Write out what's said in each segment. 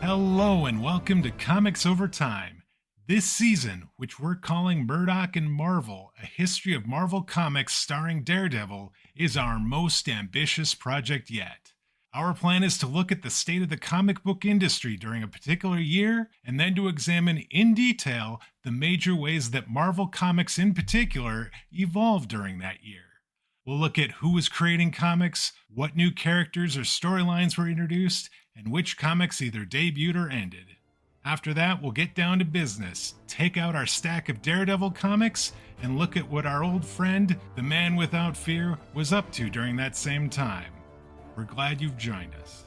Hello and welcome to Comics Over Time. This season, which we're calling Murdock and Marvel, a history of Marvel Comics starring Daredevil, is our most ambitious project yet. Our plan is to look at the state of the comic book industry during a particular year, and then to examine in detail the major ways that Marvel Comics in particular evolved during that year. We'll look at who was creating comics, what new characters or storylines were introduced, and which comics either debuted or ended. After that, we'll get down to business, take out our stack of Daredevil comics, and look at what our old friend, the Man Without Fear, was up to during that same time. We're glad you've joined us.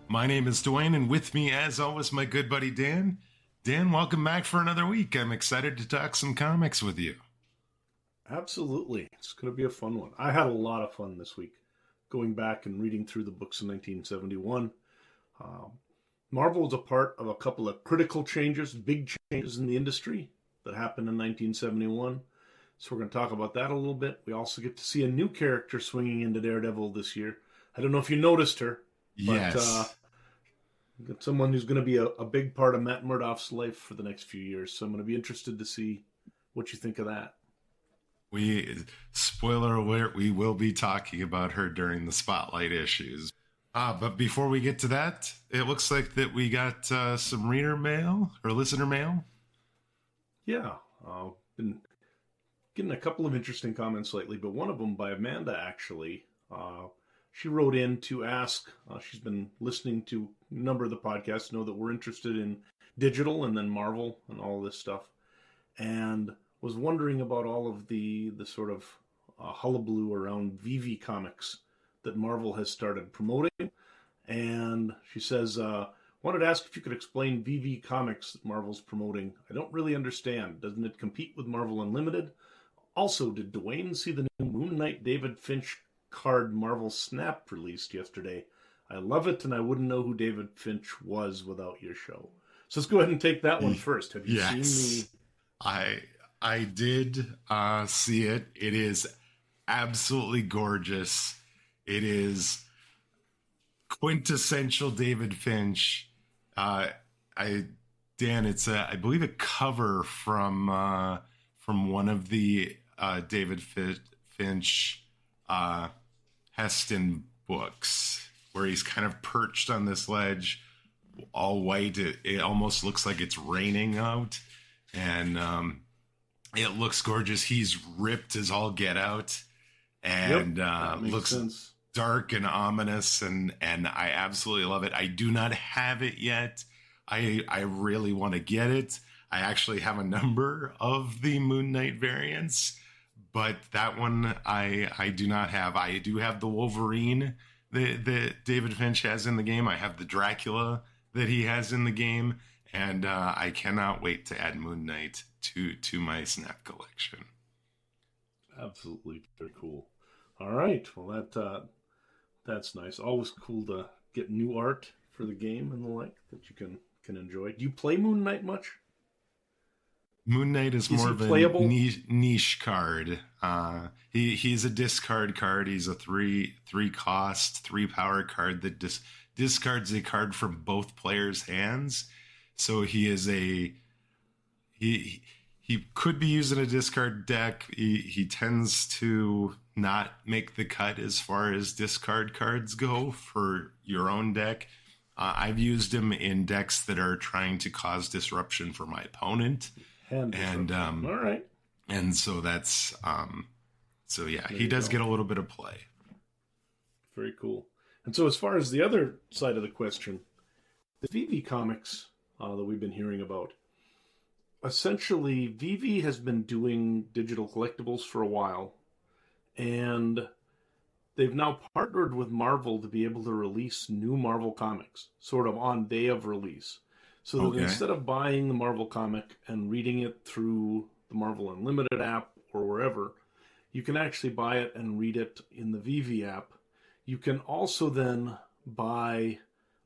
My name is Dwayne, and with me, as always, my good buddy Dan. Dan, welcome back for another week. I'm excited to talk some comics with you. Absolutely. It's going to be a fun one. I had a lot of fun this week going back and reading through the books in 1971. Marvel was a part of a couple of critical changes, big changes in the industry that happened in 1971. So we're going to talk about that a little bit. We also get to see a new character swinging into Daredevil this year. I don't know if you noticed her. Yes. But got someone who's going to be a big part of Matt Murdock's life for the next few years. So I'm going to be interested to see what you think of that. Spoiler alert, we will be talking about her during the Spotlight issues. But before we get to that, it looks like that we got some reader mail or listener mail. Yeah, been getting a couple of interesting comments lately, but one of them by Amanda, actually. She wrote in to ask, she's been listening to a number of the podcasts, know that we're interested in digital and then Marvel and all this stuff, and was wondering about all of the sort of hullabaloo around VV Comics that Marvel has started promoting. And she says, wanted to ask if you could explain VV Comics that Marvel's promoting. I don't really understand. Doesn't it compete with Marvel Unlimited? Also, did Dwayne see the new Moon Knight David Finch card Marvel Snap released yesterday? I love it, and I wouldn't know who David Finch was without your show. So let's go ahead and take that one first. Have you seen the... I did see it. It is absolutely gorgeous. It is quintessential David Finch. Dan, it's I believe a cover from one of the David Finch Heston books, where he's kind of perched on this ledge, all white. It almost looks like it's raining out, and it looks gorgeous. He's ripped as all get out, and looks sense. Dark and ominous, and I absolutely love it. I do not have it yet. I really want to get it. I actually have a number of the Moon Knight variants, but that one I do not have. I do have the Wolverine that David Finch has in the game. I have the Dracula that he has in the game, and I cannot wait to add Moon Knight to my Snap collection. Absolutely, very cool. All right, well that's nice. Always cool to get new art for the game and the like that you can enjoy. Do you play Moon Knight much? Moon Knight is more of playable? A niche card. He's a discard card. He's a three cost, 3 power card that discards a card from both players' hands. So he is he could be used in a discard deck. He tends to not make the cut as far as discard cards go for your own deck. I've used him in decks that are trying to cause disruption for my opponent. And all right. And so that's so yeah, he does get a little bit of play. Very cool. And so as far as the other side of the question, the VV Comics that we've been hearing about, essentially VV has been doing digital collectibles for a while, and they've now partnered with Marvel to be able to release new Marvel comics sort of on day of release. So that instead of buying the Marvel comic and reading it through the Marvel Unlimited app or wherever, you can actually buy it and read it in the VV app. You can also then buy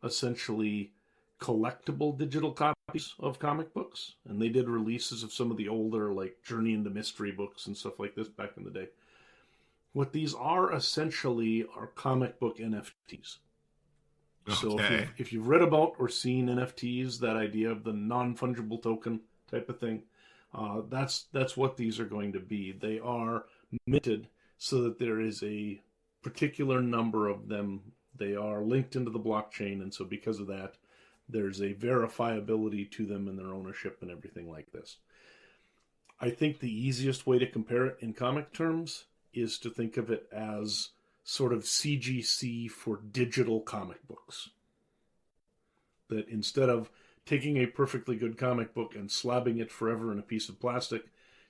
essentially collectible digital copies of comic books. And they did releases of some of the older, like Journey into Mystery books and stuff like this back in the day. What these are essentially are comic book NFTs. So Okay. if you've read about or seen NFTs, that idea of the non-fungible token type of thing, that's what these are going to be. They are minted so that there is a particular number of them. They are linked into the blockchain, and so because of that, there's a verifiability to them and their ownership and everything like this. I think the easiest way to compare it in comic terms is to think of it as sort of CGC for digital comic books. That instead of taking a perfectly good comic book and slabbing it forever in a piece of plastic,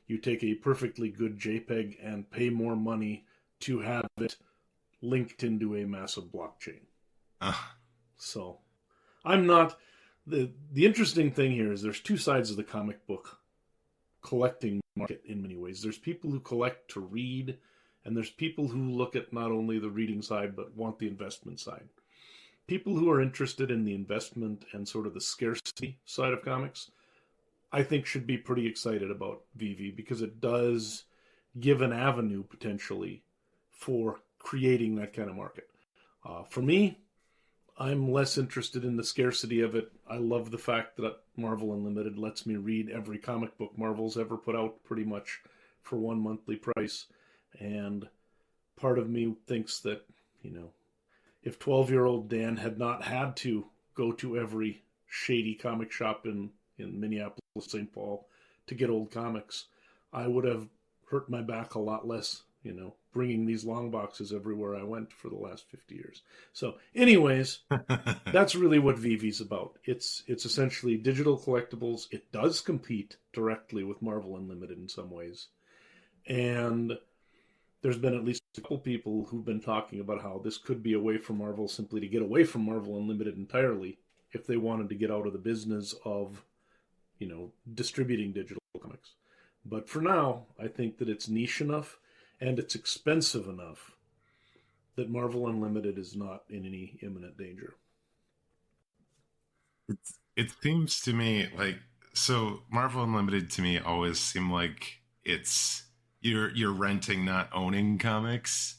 you take a perfectly good JPEG and pay more money to have it linked into a massive blockchain. So I'm not... The interesting thing here is there's two sides of the comic book collecting market in many ways. There's people who collect to read, and there's people who look at not only the reading side, but want the investment side. People who are interested in the investment and sort of the scarcity side of comics, I think should be pretty excited about VV because it does give an avenue potentially for creating that kind of market. For me, I'm less interested in the scarcity of it. I love the fact that Marvel Unlimited lets me read every comic book Marvel's ever put out pretty much for one monthly price. And part of me thinks that, if 12-year-old Dan had not had to go to every shady comic shop in Minneapolis, St. Paul to get old comics, I would have hurt my back a lot less, bringing these long boxes everywhere I went for the last 50 years. So anyways, that's really what VV's about. It's essentially digital collectibles. It does compete directly with Marvel Unlimited in some ways. And there's been at least a couple people who've been talking about how this could be a way for Marvel simply to get away from Marvel Unlimited entirely if they wanted to get out of the business of, distributing digital comics. But for now, I think that it's niche enough and it's expensive enough that Marvel Unlimited is not in any imminent danger. It seems to me like, so Marvel Unlimited to me always seemed like it's you're renting, not owning comics.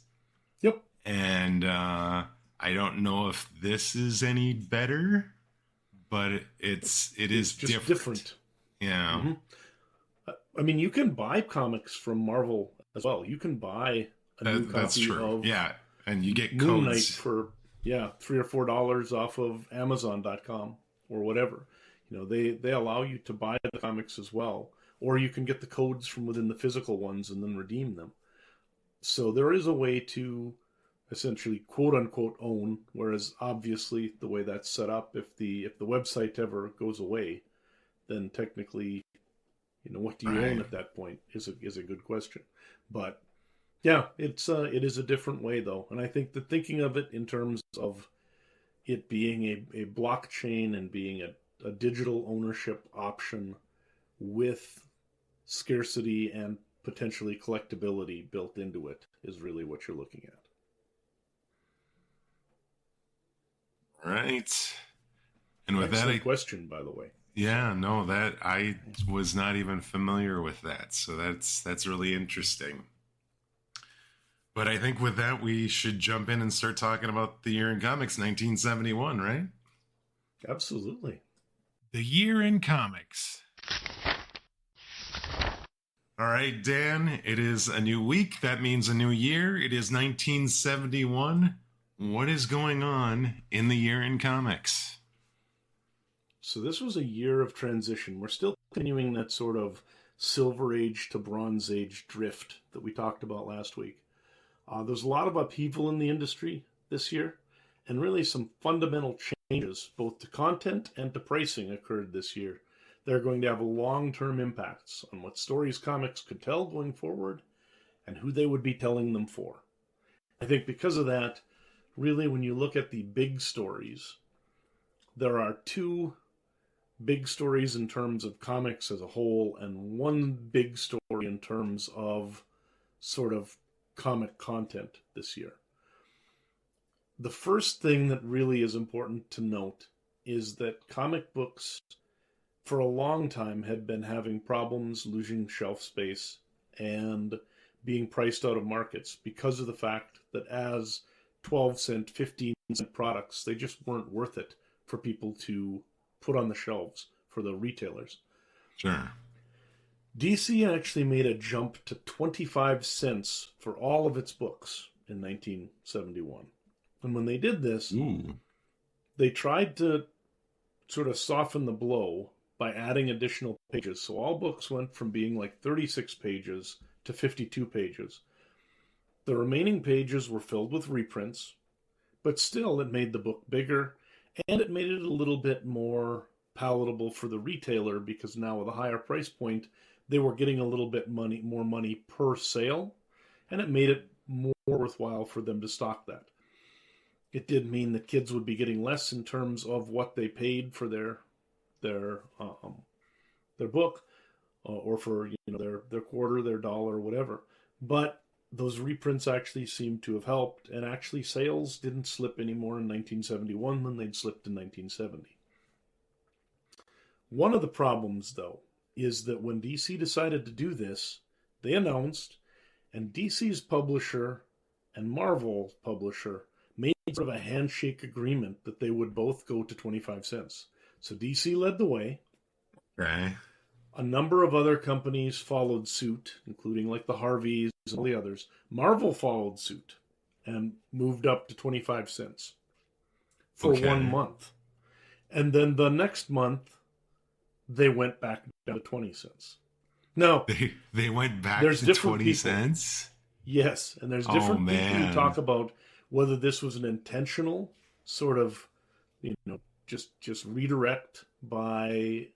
Yep. And I don't know if this is any better, but it's just different. Yeah. Mm-hmm. I mean, you can buy comics from Marvel as well. You can buy a new copy of and you get Moon codes Knight for $3 or $4 off of Amazon.com or whatever. They allow you to buy the comics as well, or you can get the codes from within the physical ones and then redeem them. So there is a way to essentially quote unquote own, whereas obviously the way that's set up, if the website ever goes away, then technically, what do you own at that point is a good question. But yeah, it is a different way though, and I think that thinking of it in terms of it being a blockchain and being a digital ownership option with scarcity and potentially collectability built into it is really what you're looking at. Right. And with Excellent question, by the way. Yeah, no, that I was not even familiar with that. So that's really interesting. But I think with that, we should jump in and start talking about the year in comics, 1971, right? Absolutely. The year in comics. All right, Dan, it is a new week. That means a new year. It is 1971. What is going on in the year in comics? So this was a year of transition. We're still continuing that sort of Silver Age to Bronze Age drift that we talked about last week. There's a lot of upheaval in the industry this year, and really some fundamental changes, both to content and to pricing, occurred this year. They're going to have long-term impacts on what stories comics could tell going forward and who they would be telling them for. I think because of that, really when you look at the big stories, there are two big stories in terms of comics as a whole and one big story in terms of sort of comic content this year. The first thing that really is important to note is that comic books for a long time had been having problems losing shelf space and being priced out of markets because of the fact that as 12-cent, 15-cent products. They just weren't worth it for people to put on the shelves for the retailers. Sure. DC actually made a jump to 25 cents for all of its books in 1971. And when they did this, they tried to sort of soften the blow by adding additional pages. So all books went from being like 36 pages to 52 pages. The remaining pages were filled with reprints, but still it made the book bigger, and it made it a little bit more palatable for the retailer, because now with a higher price point, they were getting a little bit more money per sale, and it made it more worthwhile for them to stock that. It did mean that kids would be getting less in terms of what they paid for their book, or for their quarter, their dollar, whatever. But those reprints actually seemed to have helped, and actually sales didn't slip anymore in 1971 than they'd slipped in 1970. One of the problems, though, is that when DC decided to do this, they announced, and DC's publisher and Marvel's publisher made sort of a handshake agreement that they would both go to 25 cents. So DC led the way. Okay. A number of other companies followed suit, including like the Harveys and all the others. Marvel followed suit and moved up to 25 cents for 1 month. And then the next month, they went back down to 20 cents. Now, they went back to 20 cents? Yes, and there's different people who talk about whether this was an intentional sort of, just redirect by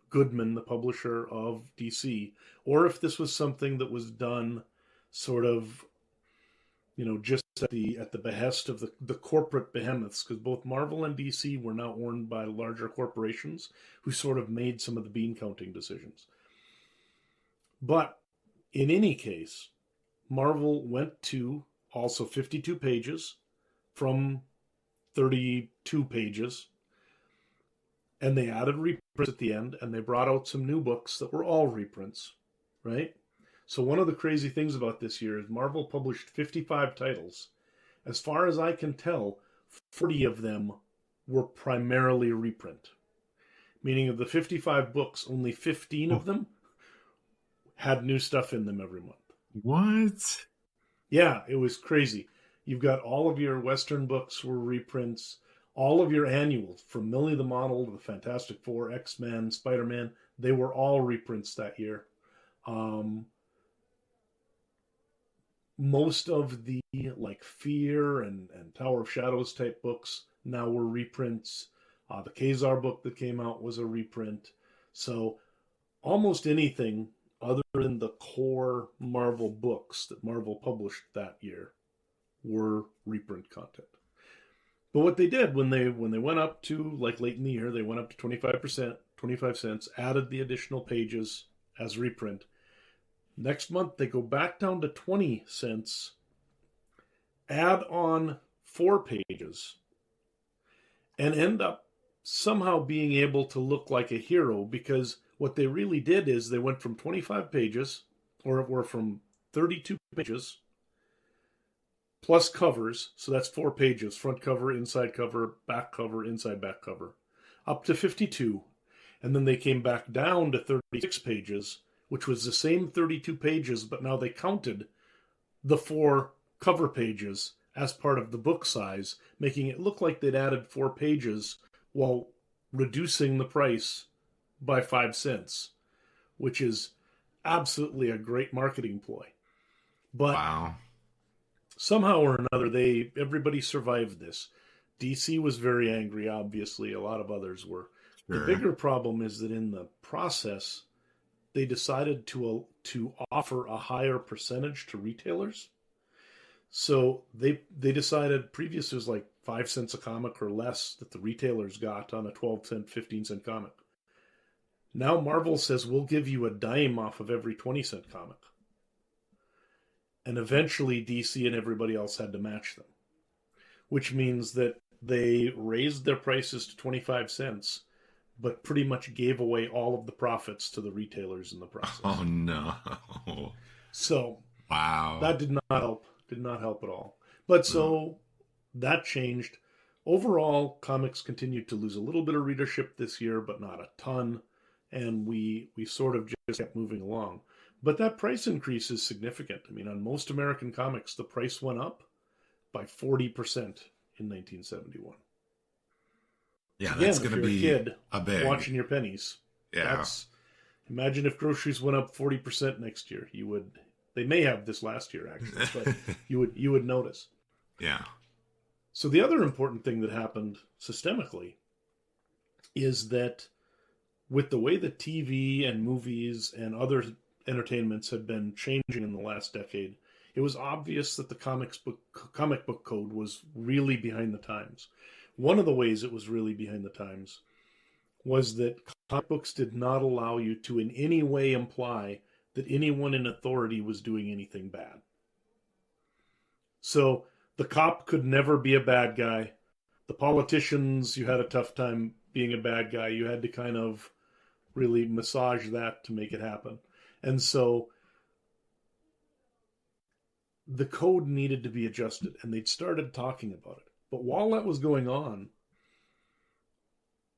Goodman, the publisher of DC, or if this was something that was done sort of, just at the behest of the corporate behemoths, because both Marvel and DC were now owned by larger corporations who sort of made some of the bean counting decisions. But in any case, Marvel went to also 52 pages from 32 pages, and they added reprints at the end, and they brought out some new books that were all reprints, right? So one of the crazy things about this year is Marvel published 55 titles. As far as I can tell, 40 of them were primarily reprint. Meaning of the 55 books, only 15 of them had new stuff in them every month. What? Yeah, it was crazy. You've got all of your Western books were reprints. All of your annuals, from Millie the Model to the Fantastic Four, X-Men, Spider-Man, they were all reprints that year. Most of the Fear and Tower of Shadows type books now were reprints. The Khazar book that came out was a reprint. So almost anything other than the core Marvel books that Marvel published that year were reprint content. But what they did when they went up to, late in the year, they went up to 25 cents, added the additional pages as reprint. Next month, they go back down to 20 cents, add on 4 pages, and end up somehow being able to look like a hero, because what they really did is they went from 25 pages, or from 32 pages, plus covers, so that's 4 pages, front cover, inside cover, back cover, inside back cover, up to 52. And then they came back down to 36 pages, which was the same 32 pages, but now they counted the 4 cover pages as part of the book size, making it look like they'd added 4 pages while reducing the price by 5 cents, which is absolutely a great marketing ploy. But wow. Somehow or another, everybody survived this. DC was very angry, obviously. A lot of others were. Sure. The bigger problem is that in the process, they decided to offer a higher percentage to retailers. So they decided previously it was 5 cents a comic or less that the retailers got on a 12-cent, 15-cent comic. Now Marvel says, we'll give you a dime off of every 20-cent comic. And eventually DC and everybody else had to match them, which means that they raised their prices to 25 cents, but pretty much gave away all of the profits to the retailers in the process. Oh, no. So, wow. That did not help at all. But so that changed. Overall, comics continued to lose a little bit of readership this year, but not a ton. And we sort of just kept moving along. But that price increase is significant. I mean, on most American comics, the price went up by 40% in 1971. Yeah, Again, that's going to if you're be a kid a big. watching your pennies. Yeah. Imagine if groceries went up 40% next year. You would. They may have this last year actually, but you would notice. Yeah. So the other important thing that happened systemically is that with the way that TV and movies and other entertainments had been changing in the last decade, it was obvious that the comic book code was really behind the times. One of the ways it was really behind the times was that comic books did not allow you to in any way imply that anyone in authority was doing anything bad. So the cop could never be a bad guy. The politicians, you had a tough time being a bad guy. You had to kind of really massage that to make it happen. And so the code needed to be adjusted, and they'd started talking about it. But while that was going on,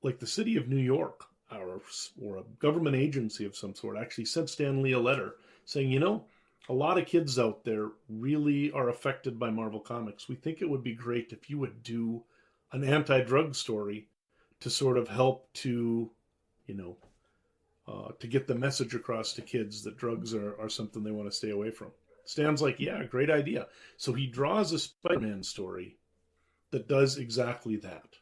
like the city of New York or a government agency of some sort actually sent Stan Lee a letter saying, you know, a lot of kids out there really are affected by Marvel Comics. We think it would be great if you would do an anti-drug story to sort of help to, to get the message across to kids that drugs are something they want to stay away from. Stan's like, yeah, great idea. So he draws a Spider-Man story that does exactly that.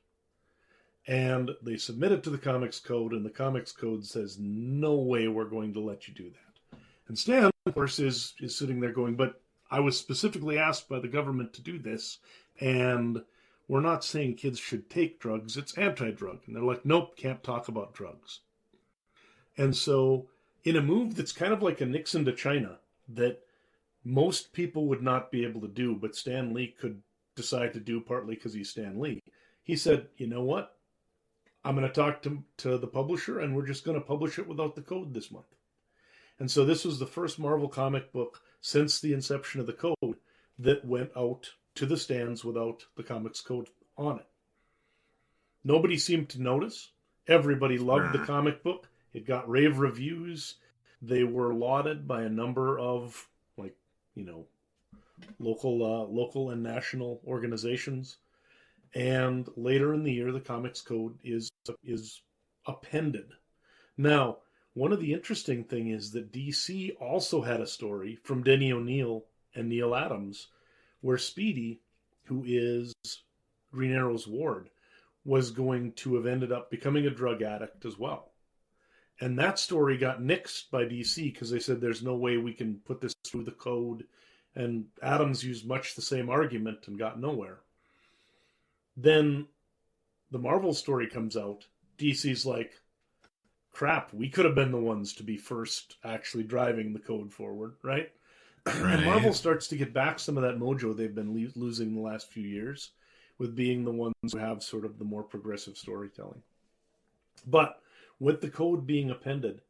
And they submit it to the Comics Code, and the Comics Code says, no way we're going to let you do that. And Stan, of course, is sitting there going, but I was specifically asked by the government to do this, and we're not saying kids should take drugs, it's anti-drug. And they're like, nope, can't talk about drugs. And so, in a move that's kind of like a Nixon to China, that most people would not be able to do, but Stan Lee could decide to do partly because he's Stan Lee, he said, you know what? I'm going to talk to the publisher, and we're just going to publish it without the code this month. And so this was the first Marvel comic book since the inception of the code that went out to the stands without the Comics Code on it. Nobody seemed to notice. Everybody loved the comic book. It got rave reviews. They were lauded by a number of, local and national organizations. And later in the year, the Comics Code is appended. Now, one of the interesting things is that DC also had a story from Denny O'Neil and Neil Adams where Speedy, who is Green Arrow's ward, was going to have ended up becoming a drug addict as well. And that story got nixed by DC because they said there's no way we can put this through the code. And Adams used much the same argument and got nowhere. Then the Marvel story comes out. DC's like, crap, we could have been the ones to be first actually driving the code forward, right? And Marvel starts to get back some of that mojo they've been losing the last few years with being the ones who have sort of the more progressive storytelling. But with the code being appended,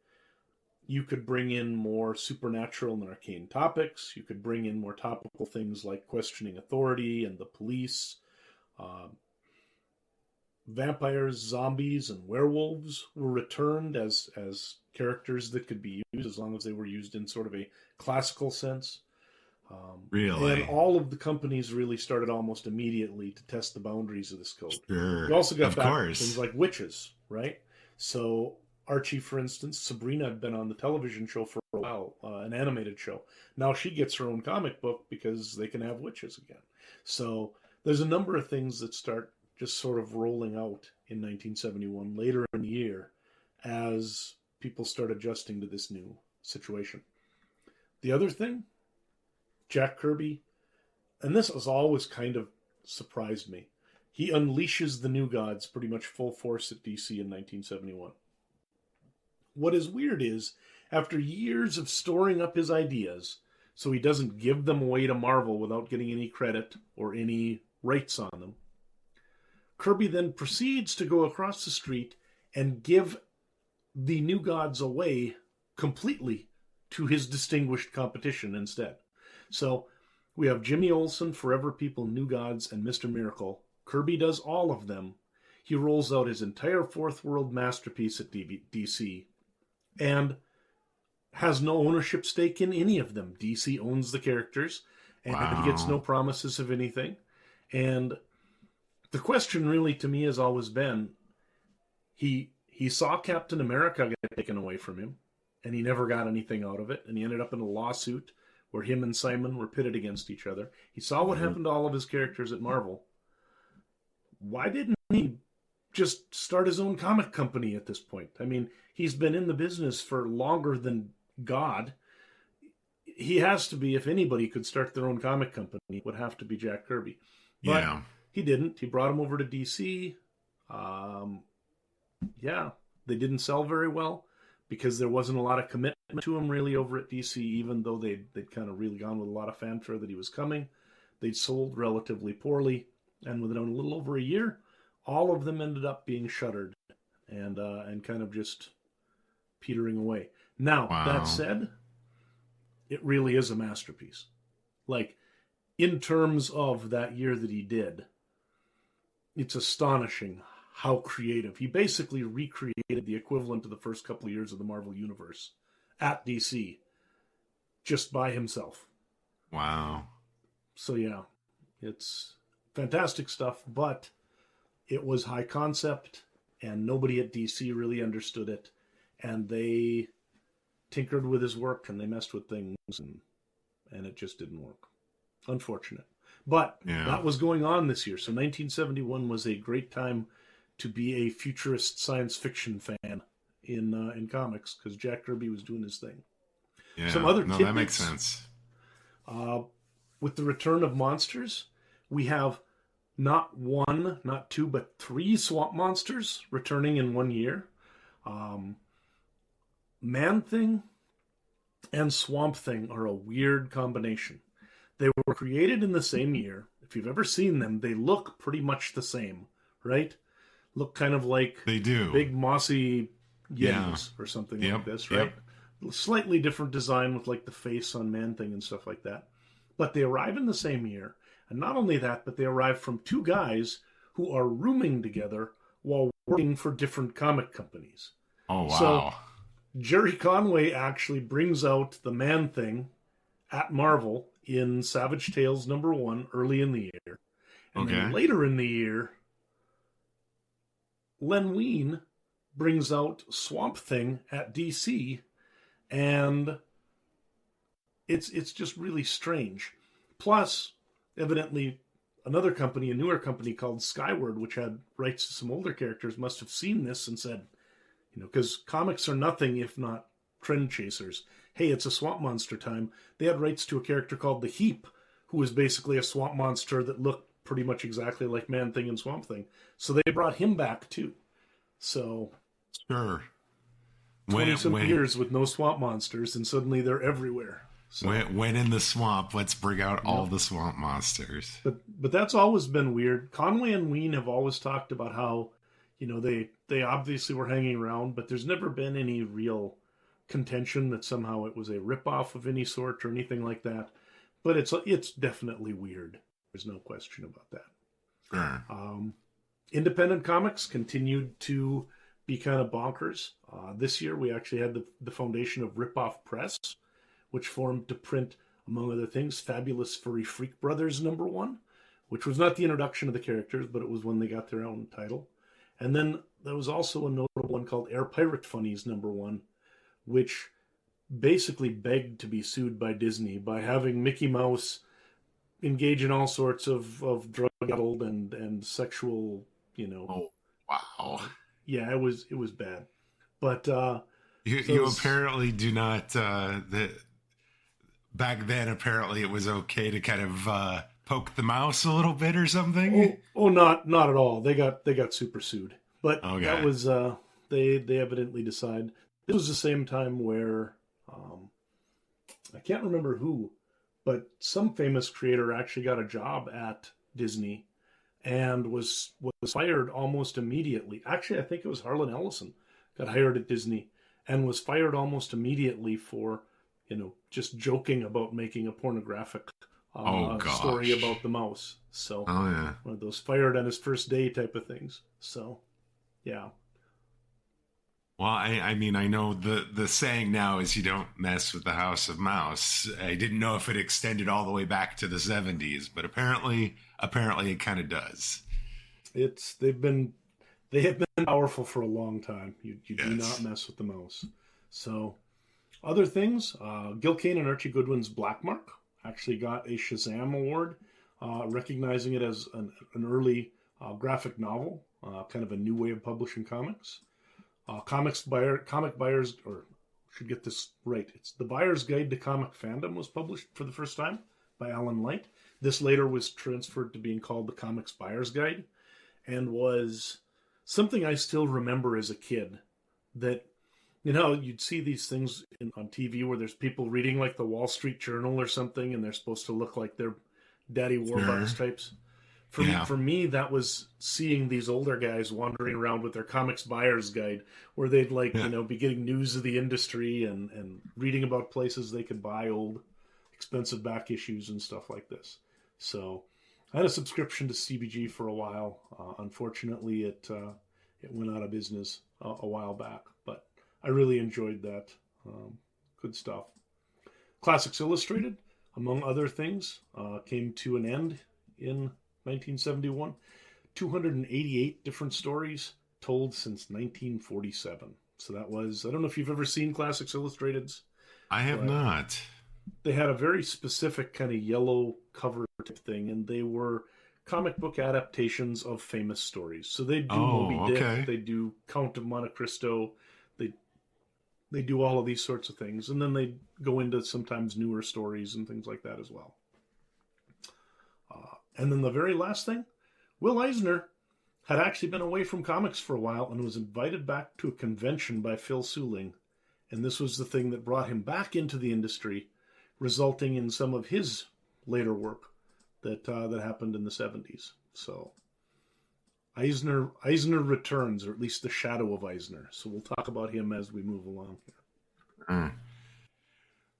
you could bring in more supernatural and arcane topics. You could bring in more topical things like questioning authority and the police. Vampires, zombies, and werewolves were returned as characters that could be used as long as they were used in sort of a classical sense. Really? And all of the companies really started almost immediately to test the boundaries of this code. Sure. You also got back things like witches, right? So Archie, for instance, Sabrina had been on the television show for a while, an animated show. Now she gets her own comic book because they can have witches again. So there's a number of things that start just sort of rolling out in 1971 later in the year as people start adjusting to this new situation. The other thing, Jack Kirby, and this has always kind of surprised me, he unleashes the New Gods pretty much full force at DC in 1971. What is weird is, after years of storing up his ideas, so he doesn't give them away to Marvel without getting any credit or any rights on them, Kirby then proceeds to go across the street and give the New Gods away completely to his distinguished competition instead. So We have Jimmy Olsen, Forever People, New Gods, and Mr. Miracle. Kirby does all of them. He rolls out his entire fourth world masterpiece at DC and has no ownership stake in any of them. DC owns the characters, and he gets no promises of anything. And the question really to me has always been, he saw Captain America get taken away from him, and he never got anything out of it, and he ended up in a lawsuit where him and Simon were pitted against each other. He saw what happened to all of his characters at Marvel. Why didn't he just start his own comic company at this point? I mean, he's been in the business for longer than God. He has to be, if anybody could start their own comic company, it would have to be Jack Kirby. But he didn't. He brought him over to DC. They didn't sell very well because there wasn't a lot of commitment to him really over at DC, even though they'd kind of really gone with a lot of fanfare that he was coming. They'd sold relatively poorly, and within a little over a year, all of them ended up being shuttered and kind of just petering away. Now, that said, it really is a masterpiece. Like, in terms of that year that he did, it's astonishing how creative. He basically recreated the equivalent of the first couple of years of the Marvel Universe at DC just by himself. Wow. So yeah, it's fantastic stuff, but it was high concept and nobody at DC really understood it, and they tinkered with his work and they messed with things and it just didn't work. Unfortunate. But that was going on this year. So 1971 was a great time to be a futurist science fiction fan in comics because Jack Kirby was doing his thing. Yeah, some other tidbits, that makes sense. With the return of monsters, we have not one, not two, but three swamp monsters returning in 1 year. Man-Thing and Swamp Thing are a weird combination. They were created in the same year. If you've ever seen them, they look pretty much the same, right? Look kind of like they do. Big mossy Yetis or something like this, right? Slightly different design with like the face on Man-Thing and stuff like that. But they arrive in the same year. And not only that, but they arrive from two guys who are rooming together while working for different comic companies. Oh, wow. So Gerry Conway actually brings out the Man-Thing at Marvel in Savage Tales #1 early in the year. And then later in the year, Len Wein brings out Swamp Thing at DC, and it's just really strange. Plus, evidently, another company, a newer company called Skyward, which had rights to some older characters, must have seen this and said, because comics are nothing if not trend chasers. Hey, it's a swamp monster time. They had rights to a character called the Heap, who was basically a swamp monster that looked pretty much exactly like Man-Thing and Swamp Thing. So they brought him back too. So sure, 20-some years with no swamp monsters, and suddenly they're everywhere. So, when in the swamp, let's bring out all the swamp monsters. But that's always been weird. Conway and Wein have always talked about how, they obviously were hanging around, but there's never been any real contention that somehow it was a ripoff of any sort or anything like that. But it's definitely weird. There's no question about that. Sure. Independent comics continued to be kind of bonkers. This year we actually had the foundation of Ripoff Press, which formed to print, among other things, Fabulous Furry Freak Brothers #1, which was not the introduction of the characters, but it was when they got their own title. And then there was also a notable one called Air Pirate Funnies #1, which basically begged to be sued by Disney by having Mickey Mouse engage in all sorts of drug-addled and sexual, Oh, wow. Yeah, it was bad. But you apparently do not. Back then, apparently, it was okay to kind of poke the mouse a little bit or something. Oh, not at all. They got super sued. But that was they evidently decide. This was the same time where I can't remember who, but some famous creator actually got a job at Disney and was fired almost immediately. Actually, I think it was Harlan Ellison got hired at Disney and was fired almost immediately for, just joking about making a pornographic story about the mouse. So, one of those fired on his first day type of things. So, yeah. Well, I mean, I know the saying now is you don't mess with the House of Mouse. I didn't know if it extended all the way back to the 70s, but apparently it kind of does. They have been powerful for a long time. You do not mess with the mouse. So, other things, Gil Kane and Archie Goodwin's Black Mark actually got a Shazam award, recognizing it as an early graphic novel, kind of a new way of publishing comics. Comic Buyers, or should get this right, it's The Buyer's Guide to Comic Fandom was published for the first time by Alan Light. This later was transferred to being called the Comics Buyer's Guide, and was something I still remember as a kid. That, you'd see these things on TV where there's people reading like the Wall Street Journal or something, and they're supposed to look like they're Daddy Warbucks types. For me, that was seeing these older guys wandering around with their Comics Buyer's Guide, where they'd be getting news of the industry and reading about places they could buy old, expensive back issues and stuff like this. So I had a subscription to CBG for a while. Unfortunately, it went out of business a while back, but I really enjoyed that. Good stuff. Classics Illustrated, among other things, came to an end in 1971. 288 different stories told since 1947. So that was, I don't know if you've ever seen Classics Illustrated's. I have not. They had a very specific kind of yellow cover type thing, and they were comic book adaptations of famous stories. So they do Moby Dick, they do Count of Monte Cristo, they do all of these sorts of things, and then they go into sometimes newer stories and things like that as well. And then the very last thing, Will Eisner had actually been away from comics for a while and was invited back to a convention by Phil Suling. And this was the thing that brought him back into the industry, resulting in some of his later work that happened in the 70s. So Eisner returns, or at least the shadow of Eisner. So we'll talk about him as we move along here.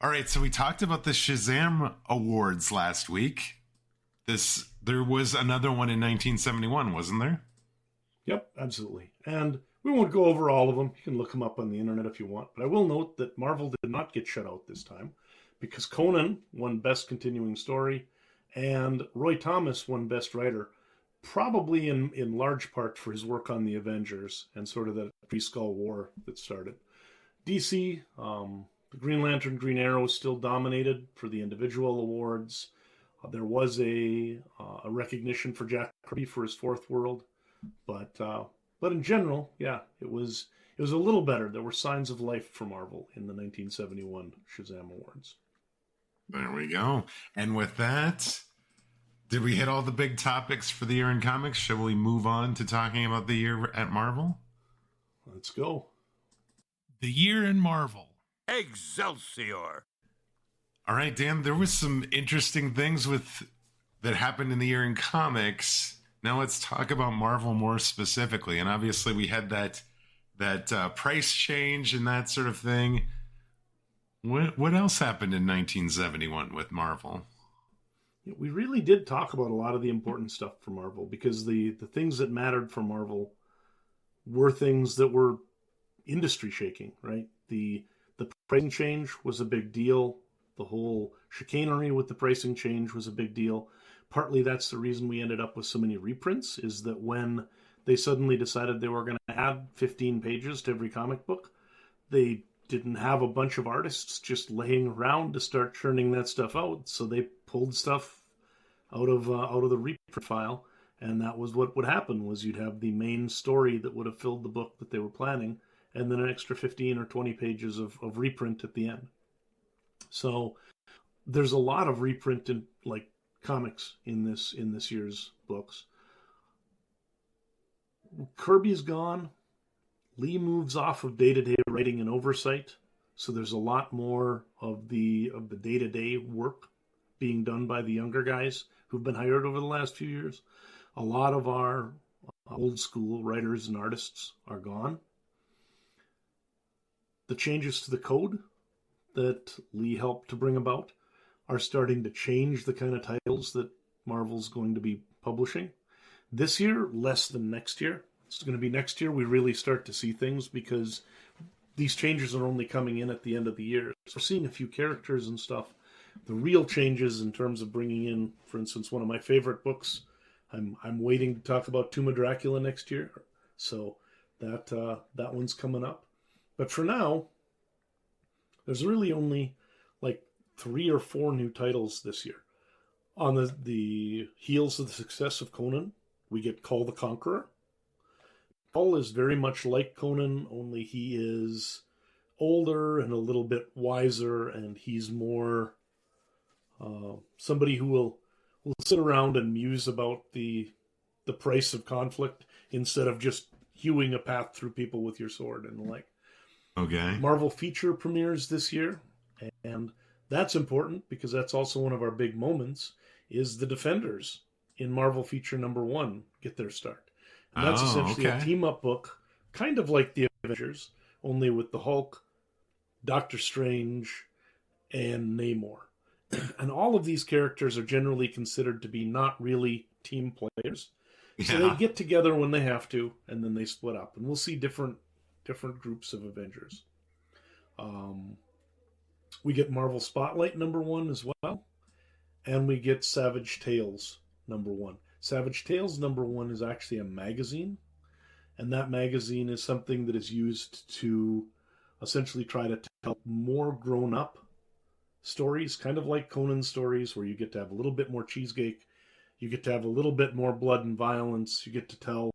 All right, so we talked about the Shazam Awards last week. There was another one in 1971, wasn't there? Yep, absolutely. And we won't go over all of them. You can look them up on the internet if you want. But I will note that Marvel did not get shut out this time, because Conan won Best Continuing Story and Roy Thomas won Best Writer, probably in large part for his work on the Avengers and sort of that pre-Skull War that started. DC, the Green Lantern, Green Arrow still dominated for the individual awards. There was a recognition for Jack Kirby for his Fourth World, but in general, yeah, it was a little better. There were signs of life for Marvel in the 1971 Shazam Awards. There we go. And with that, did we hit all the big topics for the year in comics? Shall we move on to talking about the year at Marvel? Let's go. The year in Marvel. Excelsior! All right, Dan, there was some interesting things that happened in the year in comics. Now let's talk about Marvel more specifically. And obviously we had that price change and that sort of thing. What else happened in 1971 with Marvel? We really did talk about a lot of the important stuff for Marvel, because the things that mattered for Marvel were things that were industry shaking, right? The pricing change was a big deal. The whole chicanery with the pricing change was a big deal. Partly that's the reason we ended up with so many reprints, is that when they suddenly decided they were going to add 15 pages to every comic book, they didn't have a bunch of artists just laying around to start churning that stuff out. So they pulled stuff out of the reprint file, and that was what would happen, was you'd have the main story that would have filled the book that they were planning, and then an extra 15 or 20 pages of reprint at the end. So there's a lot of reprint in comics in this year's books. Kirby's gone. Lee moves off of day-to-day writing and oversight, so there's a lot more of the day-to-day work being done by the younger guys who've been hired over the last few years. A lot of our old school writers and artists are gone. The changes to the code that Lee helped to bring about are starting to change the kind of titles that Marvel's going to be publishing. This year, less than next year. It's going to be next year we really start to see things, because these changes are only coming in at the end of the year. So we're seeing a few characters and stuff. The real changes in terms of bringing in, for instance, one of my favorite books, I'm waiting to talk about Tomb of Dracula next year. So that one's coming up. But for now, there's really only like 3 or 4 new titles this year. On the heels of the success of Conan, we get Kull the Conqueror. Kull is very much like Conan, only he is older and a little bit wiser, and he's more somebody who will sit around and muse about the price of conflict instead of just hewing a path through people with your sword and the like. Okay. Marvel feature premieres this year, and that's important because that's also one of our big moments, is the Defenders in Marvel feature #1 get their start. And that's essentially a team-up book, kind of like the Avengers, only with the Hulk, Doctor Strange, and Namor. And all of these characters are generally considered to be not really team players. Yeah. So they get together when they have to, and then they split up. And we'll see different groups of Avengers. We get Marvel Spotlight #1 as well. And we get Savage Tales #1. Savage Tales #1 is actually a magazine. And that magazine is something that is used to essentially try to tell more grown-up stories, kind of like Conan stories, where you get to have a little bit more cheesecake, you get to have a little bit more blood and violence, you get to tell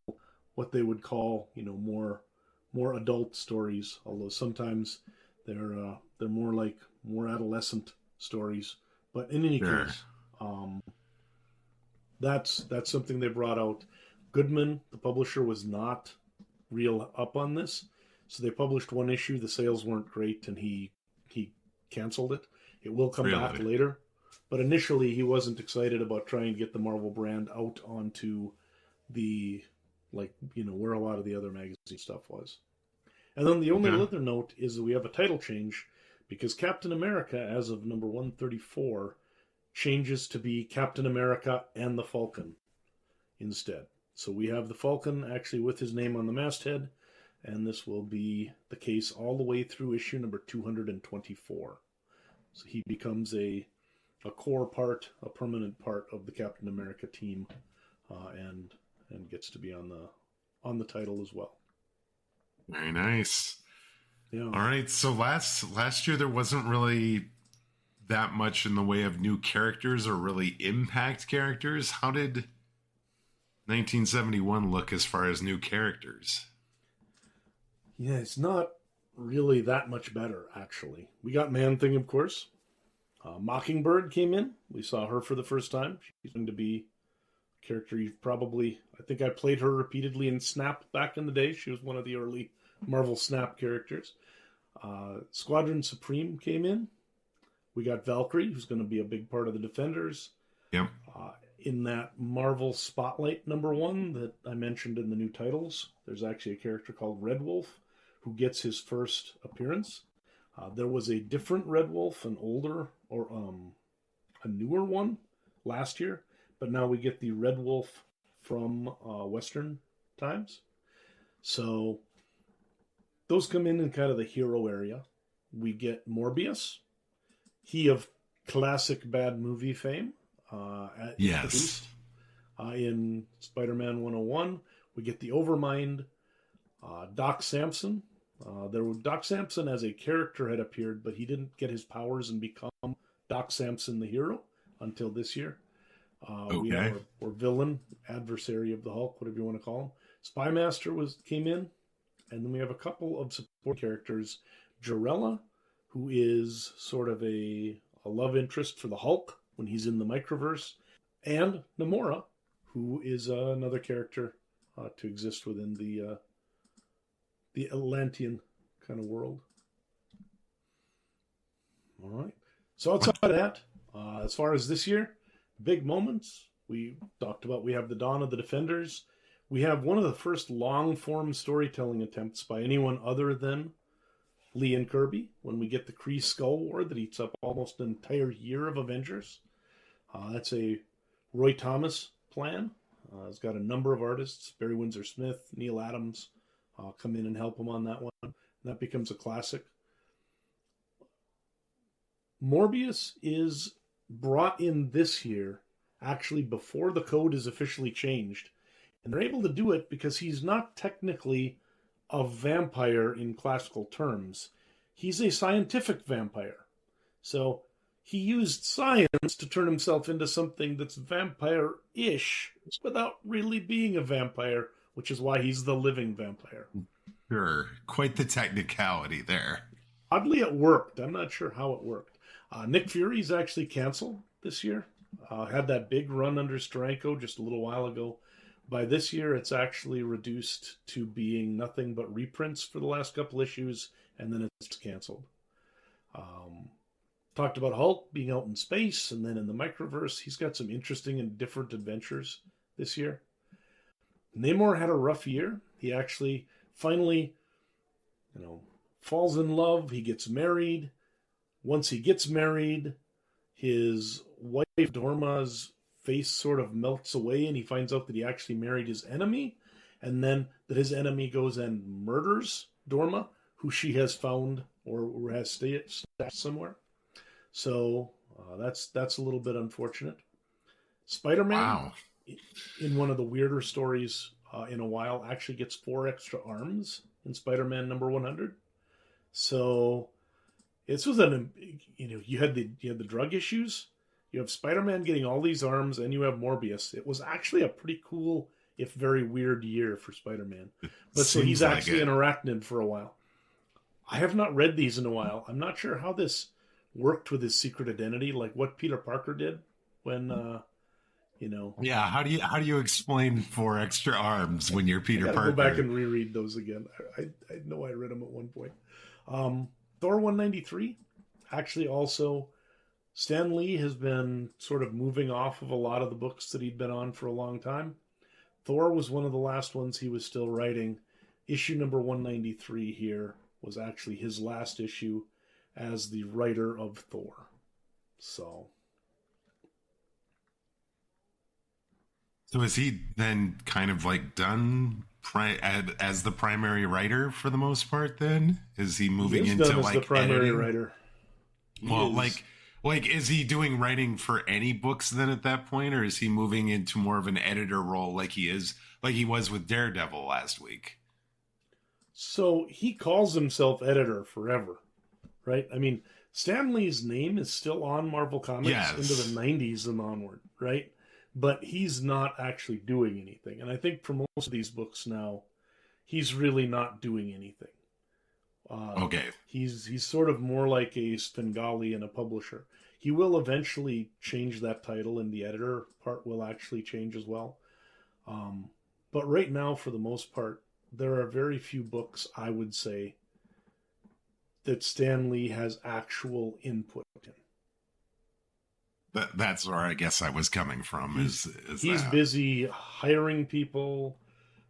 what they would call, more adult stories, although sometimes they're more adolescent stories. But in any case, that's something they brought out. Goodman, the publisher, was not real up on this, so they published one issue. The sales weren't great, and he canceled it. It will come back later. But initially, he wasn't excited about trying to get the Marvel brand out onto the, where a lot of the other magazine stuff was. And then the only other note is that we have a title change, because Captain America, as of number 134, changes to be Captain America and the Falcon instead. So we have the Falcon actually with his name on the masthead, and this will be the case all the way through issue number 224. So he becomes a core part, a permanent part of the Captain America team, and gets to be on the title as well. Very nice. Yeah. All right. So last year there wasn't really that much in the way of new characters or really impact characters. How did 1971 look as far as new characters? Yeah, it's not really that much better, actually. We got Man-Thing, of course. Mockingbird came in. We saw her for the first time. She's going to be a character you've probably... I think I played her repeatedly in Snap back in the day. She was one of the early Marvel Snap characters. Squadron Supreme came in. We got Valkyrie, who's going to be a big part of the Defenders. Yep. In that Marvel Spotlight #1 that I mentioned in the new titles, there's actually a character called Red Wolf who gets his first appearance. There was a different Red Wolf, an older or a newer one last year, but now we get the Red Wolf from Western times. So those come in kind of the hero area. We get Morbius, he of classic bad movie fame. Yes. In Spider-Man 101, we get the Overmind, Doc Samson. Doc Samson as a character had appeared, but he didn't get his powers and become Doc Samson the hero until this year. We have our villain, adversary of the Hulk, whatever you want to call him. Spymaster came in, and then we have a couple of support characters. Jarella, who is sort of a love interest for the Hulk when he's in the microverse, and Namora, who is another character to exist within the Atlantean kind of world. All right. So outside of that, as far as this year, big moments, we talked about, we have the dawn of the Defenders. We have one of the first long-form storytelling attempts by anyone other than Lee and Kirby, when we get the Kree Skull War that eats up almost an entire year of Avengers. That's a Roy Thomas plan. It's got a number of artists, Barry Windsor Smith, Neil Adams, come in and help him on that one. And that becomes a classic. Morbius is brought in this year, actually before the code is officially changed. And they're able to do it because he's not technically a vampire in classical terms. He's a scientific vampire. So he used science to turn himself into something that's vampire-ish without really being a vampire, which is why he's the living vampire. Sure. Quite the technicality there. Oddly, it worked. I'm not sure how it worked. Nick Fury's actually canceled this year. Had that big run under Steranko just a little while ago. By this year, it's actually reduced to being nothing but reprints for the last couple issues, and then it's canceled. Talked about Hulk being out in space, and then in the microverse, he's got some interesting and different adventures this year. Namor had a rough year. He actually finally, falls in love. He gets married. Once he gets married, his wife Dorma's face sort of melts away, and he finds out that he actually married his enemy, and then that his enemy goes and murders Dorma, who she has found or has stashed somewhere. So that's a little bit unfortunate. Spider-Man, Wow. in one of the weirder stories in a while, actually gets 4 extra arms in Spider-Man number 100. So this was you had the drug issues. You have Spider-Man getting all these arms, and you have Morbius. It was actually a pretty cool, if very weird, year for Spider-Man. But so he's actually an arachnid for a while. I have not read these in a while. I'm not sure how this worked with his secret identity, like what Peter Parker did when, Yeah, how do you explain 4 extra arms when you're Peter Parker? Go back and reread those again. I know I read them at one point. Thor 193, actually also, Stan Lee has been sort of moving off of a lot of the books that he'd been on for a long time. Thor was one of the last ones he was still writing. Issue number 193 here was actually his last issue as the writer of Thor. So is he then kind of like done as the primary writer for the most part? Then is he moving into done as like the primary editing? writer? Well, like is he doing writing for any books then at that point, or is he moving into more of an editor role like he was with Daredevil last week? So he calls himself editor forever, right? I mean, Stan Lee's name is still on Marvel Comics into the 90s and onward, right? But he's not actually doing anything. And I think for most of these books now, he's really not doing anything. Okay. He's sort of more like a Svengali and a publisher. He will eventually change that title, and the editor part will actually change as well. But right now, for the most part, there are very few books, I would say, that Stan Lee has actual input in. That's where I guess I was coming from. He's busy hiring people,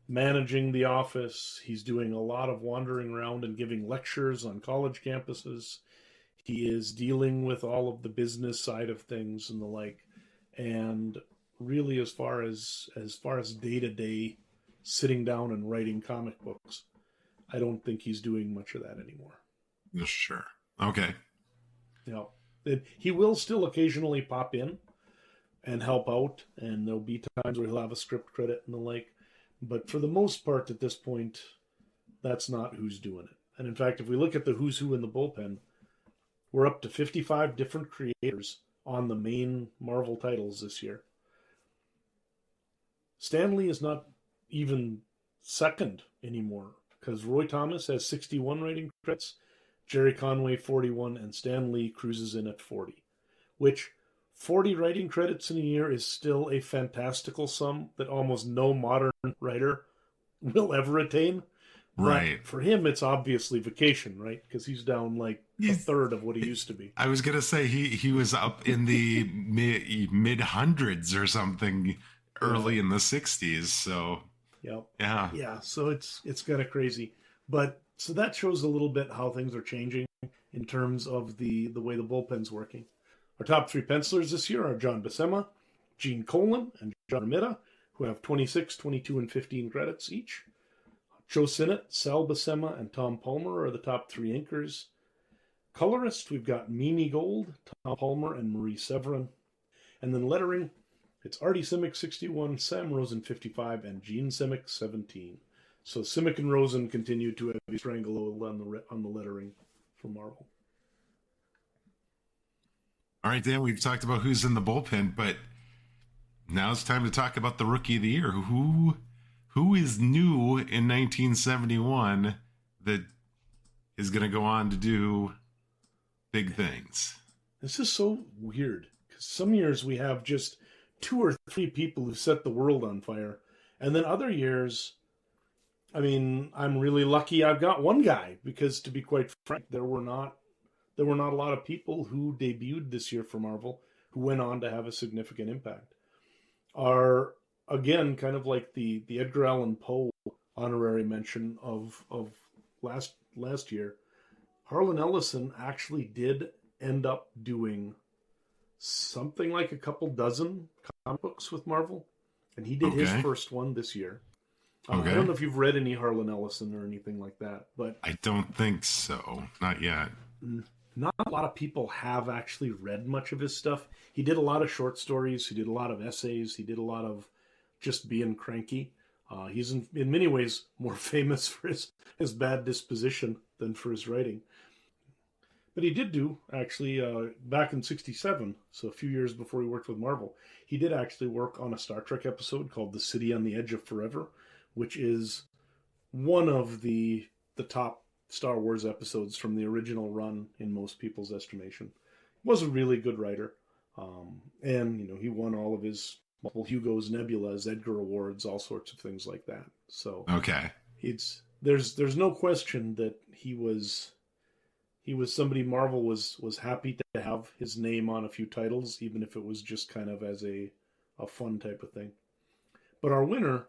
managing the office. He's doing a lot of wandering around and giving lectures on college campuses. He is dealing with all of the business side of things and the like. And really, as far as day-to-day sitting down and writing comic books, I don't think he's doing much of that anymore. Sure. Okay. He will still occasionally pop in and help out, and there'll be times where he'll have a script credit and the like. But for the most part, at this point, that's not who's doing it. And in fact, if we look at the who's who in the bullpen, we're up to 55 different creators on the main Marvel titles this year. Stan Lee is not even second anymore, because Roy Thomas has 61 writing credits, Gerry Conway 41, and Stan Lee cruises in at 40, which 40 writing credits in a year is still a fantastical sum that almost no modern writer will ever attain. Right. But for him, it's obviously vacation, right? Because he's down like a third of what he used to be. I was going to say he was up in the mid hundreds or something early in the 60s. So Yep. yeah. Yeah. So it's kind of crazy. But So that shows a little bit how things are changing in terms of the way the bullpen's working. Our top 3 pencilers this year are John Buscema, Gene Colan, and John Romita, who have 26, 22, and 15 credits each. Joe Sinnott, Sal Buscema, and Tom Palmer are the top 3 inkers. Colorist, we've got Mimi Gold, Tom Palmer, and Marie Severin. And then lettering, it's Artie Simic 61, Sam Rosen 55, and Gene Simic 17. So Simic and Rosen continue to have a stranglehold on the lettering for Marvel. All right, Dan, we've talked about who's in the bullpen, but now it's time to talk about the Rookie of the Year. Who is new in 1971 that is going to go on to do big things? This is so weird, because some years we have just 2 or 3 people who set the world on fire, and then other years, I mean, I'm really lucky I've got one guy, because to be quite frank, there were not a lot of people who debuted this year for Marvel who went on to have a significant impact. Are, again, kind of like the Edgar Allan Poe honorary mention of last year, Harlan Ellison actually did end up doing something like a couple dozen comic books with Marvel, and he did his first one this year. I don't know if you've read any Harlan Ellison or anything like that, but I don't think so. Not yet. Not a lot of people have actually read much of his stuff. He did a lot of short stories. He did a lot of essays. He did a lot of just being cranky. He's in many ways more famous for his bad disposition than for his writing. But he did do, actually, back in 1967, so a few years before he worked with Marvel, he did actually work on a Star Trek episode called The City on the Edge of Forever, which is one of the top Star Wars episodes from the original run in most people's estimation. He was a really good writer. And, he won all of his multiple Hugos, Nebulas, Edgar Awards, all sorts of things like that. So there's no question that he was somebody Marvel was happy to have his name on a few titles, even if it was just kind of as a fun type of thing. But our winner,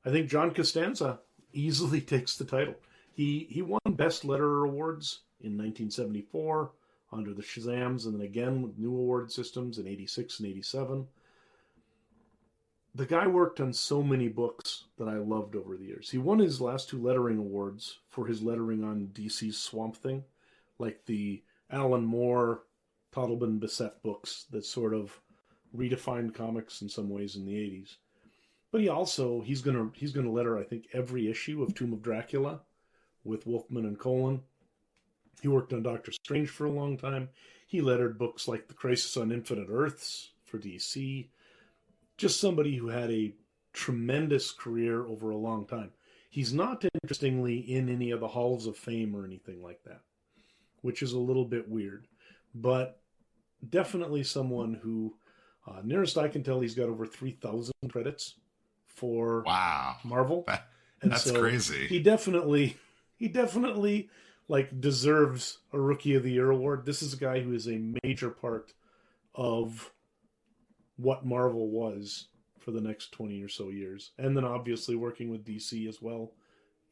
I think John Costanza, easily takes the title. He won Best Letterer Awards in 1974 under the Shazams, and then again with new award systems in 86 and 87. The guy worked on so many books that I loved over the years. He won his last 2 lettering awards for his lettering on DC's Swamp Thing, like the Alan Moore, Toddleben Bissett books that sort of redefined comics in some ways in the 80s. But he's gonna letter, I think, every issue of Tomb of Dracula with Wolfman and Colan. He worked on Doctor Strange for a long time. He lettered books like The Crisis on Infinite Earths for DC. Just somebody who had a tremendous career over a long time. He's not, interestingly, in any of the halls of fame or anything like that, which is a little bit weird. But definitely someone who, nearest I can tell, he's got over 3,000 credits for Marvel. That's crazy. He definitely deserves a Rookie of the Year award. This is a guy who is a major part of what Marvel was for the next 20 or so years. And then obviously working with DC as well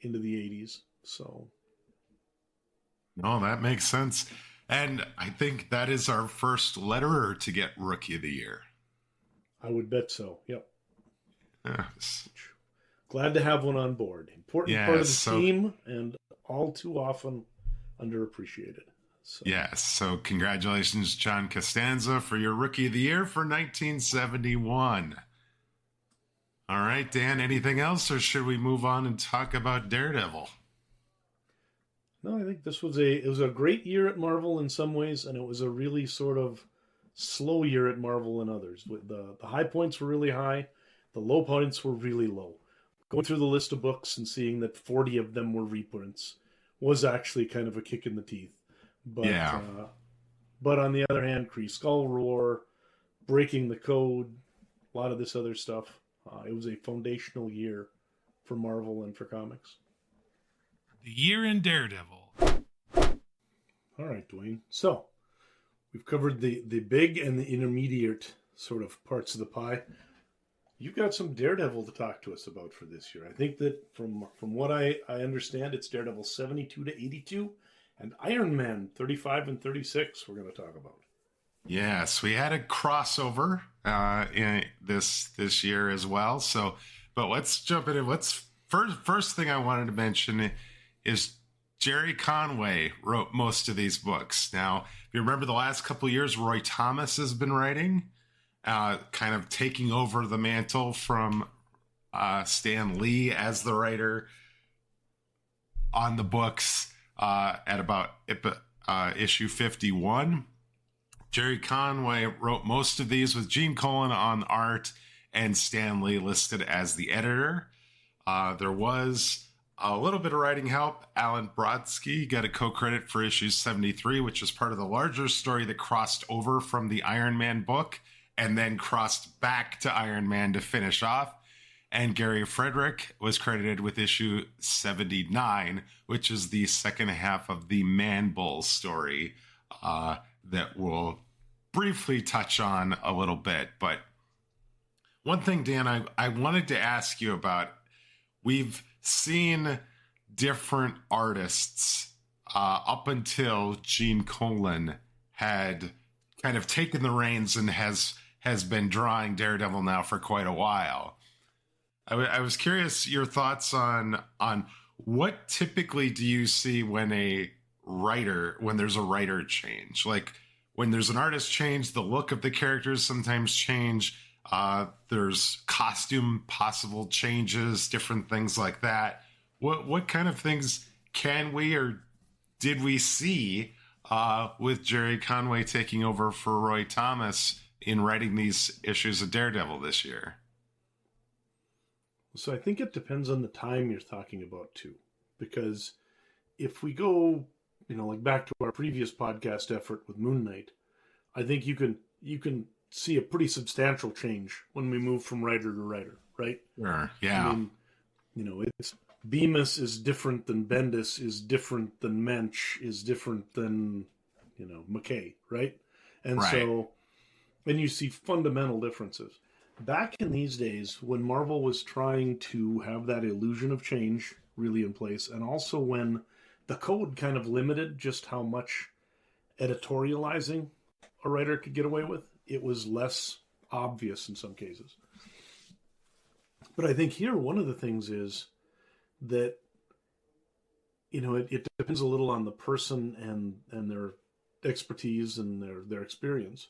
into the 80s. So. No, that makes sense. And I think that is our first letterer to get Rookie of the Year. I would bet so. Yep. Yes. Glad to have one on board. Important part of the team and all too often underappreciated. So. Yes. So congratulations, John Costanza, for your Rookie of the Year for 1971. All right, Dan, anything else, or should we move on and talk about Daredevil? No, I think this was a great year at Marvel in some ways, and it was a really sort of slow year at Marvel in others. The high points were really high, the low points were really low. Going through the list of books and seeing that 40 of them were reprints was actually kind of a kick in the teeth. But, but on the other hand, Kree Skull Roar, Breaking the Code, a lot of this other stuff. It was a foundational year for Marvel and for comics. The year in Daredevil. All right, Dwayne. So we've covered the big and the intermediate sort of parts of the pie. You've got some Daredevil to talk to us about for this year. I think that from what I understand, it's Daredevil 72 to 82 and Iron Man 35 and 36 we're going to talk about. Yes, we had a crossover in this year as well. So, but let's jump in. First thing I wanted to mention is Gerry Conway wrote most of these books. Now, if you remember the last couple of years, Roy Thomas has been writing, kind of taking over the mantle from Stan Lee as the writer on the books at about issue 51. Gerry Conway wrote most of these with Gene Colan on art and Stan Lee listed as the editor. There was a little bit of writing help. Alan Brodsky got a co-credit for issue 73, which is part of the larger story that crossed over from the Iron Man book and then crossed back to Iron Man to finish off. And Gary Frederick was credited with issue 79, which is the second half of the Man Bull story that we'll briefly touch on a little bit. But one thing, Dan, I wanted to ask you about, we've seen different artists up until Gene Colan had kind of taken the reins and has been drawing Daredevil now for quite a while. I was curious your thoughts on what typically do you see when there's a writer change? Like when there's an artist change, the look of the characters sometimes change. There's costume possible changes, different things like that. What kind of things can we or did we see with Gerry Conway taking over for Roy Thomas in writing these issues of Daredevil this year? So I think it depends on the time you're talking about too, because if we go, like back to our previous podcast effort with Moon Knight, I think you can see a pretty substantial change when we move from writer to writer, right? Sure. Yeah. I mean, it's Bemis is different than Bendis, is different than Mensch, is different than, McKay, right? And right. So, and you see fundamental differences. Back in these days, when Marvel was trying to have that illusion of change really in place, and also when the code kind of limited just how much editorializing a writer could get away with, it was less obvious in some cases. But I think here, one of the things is that, it depends a little on the person and their expertise and their experience.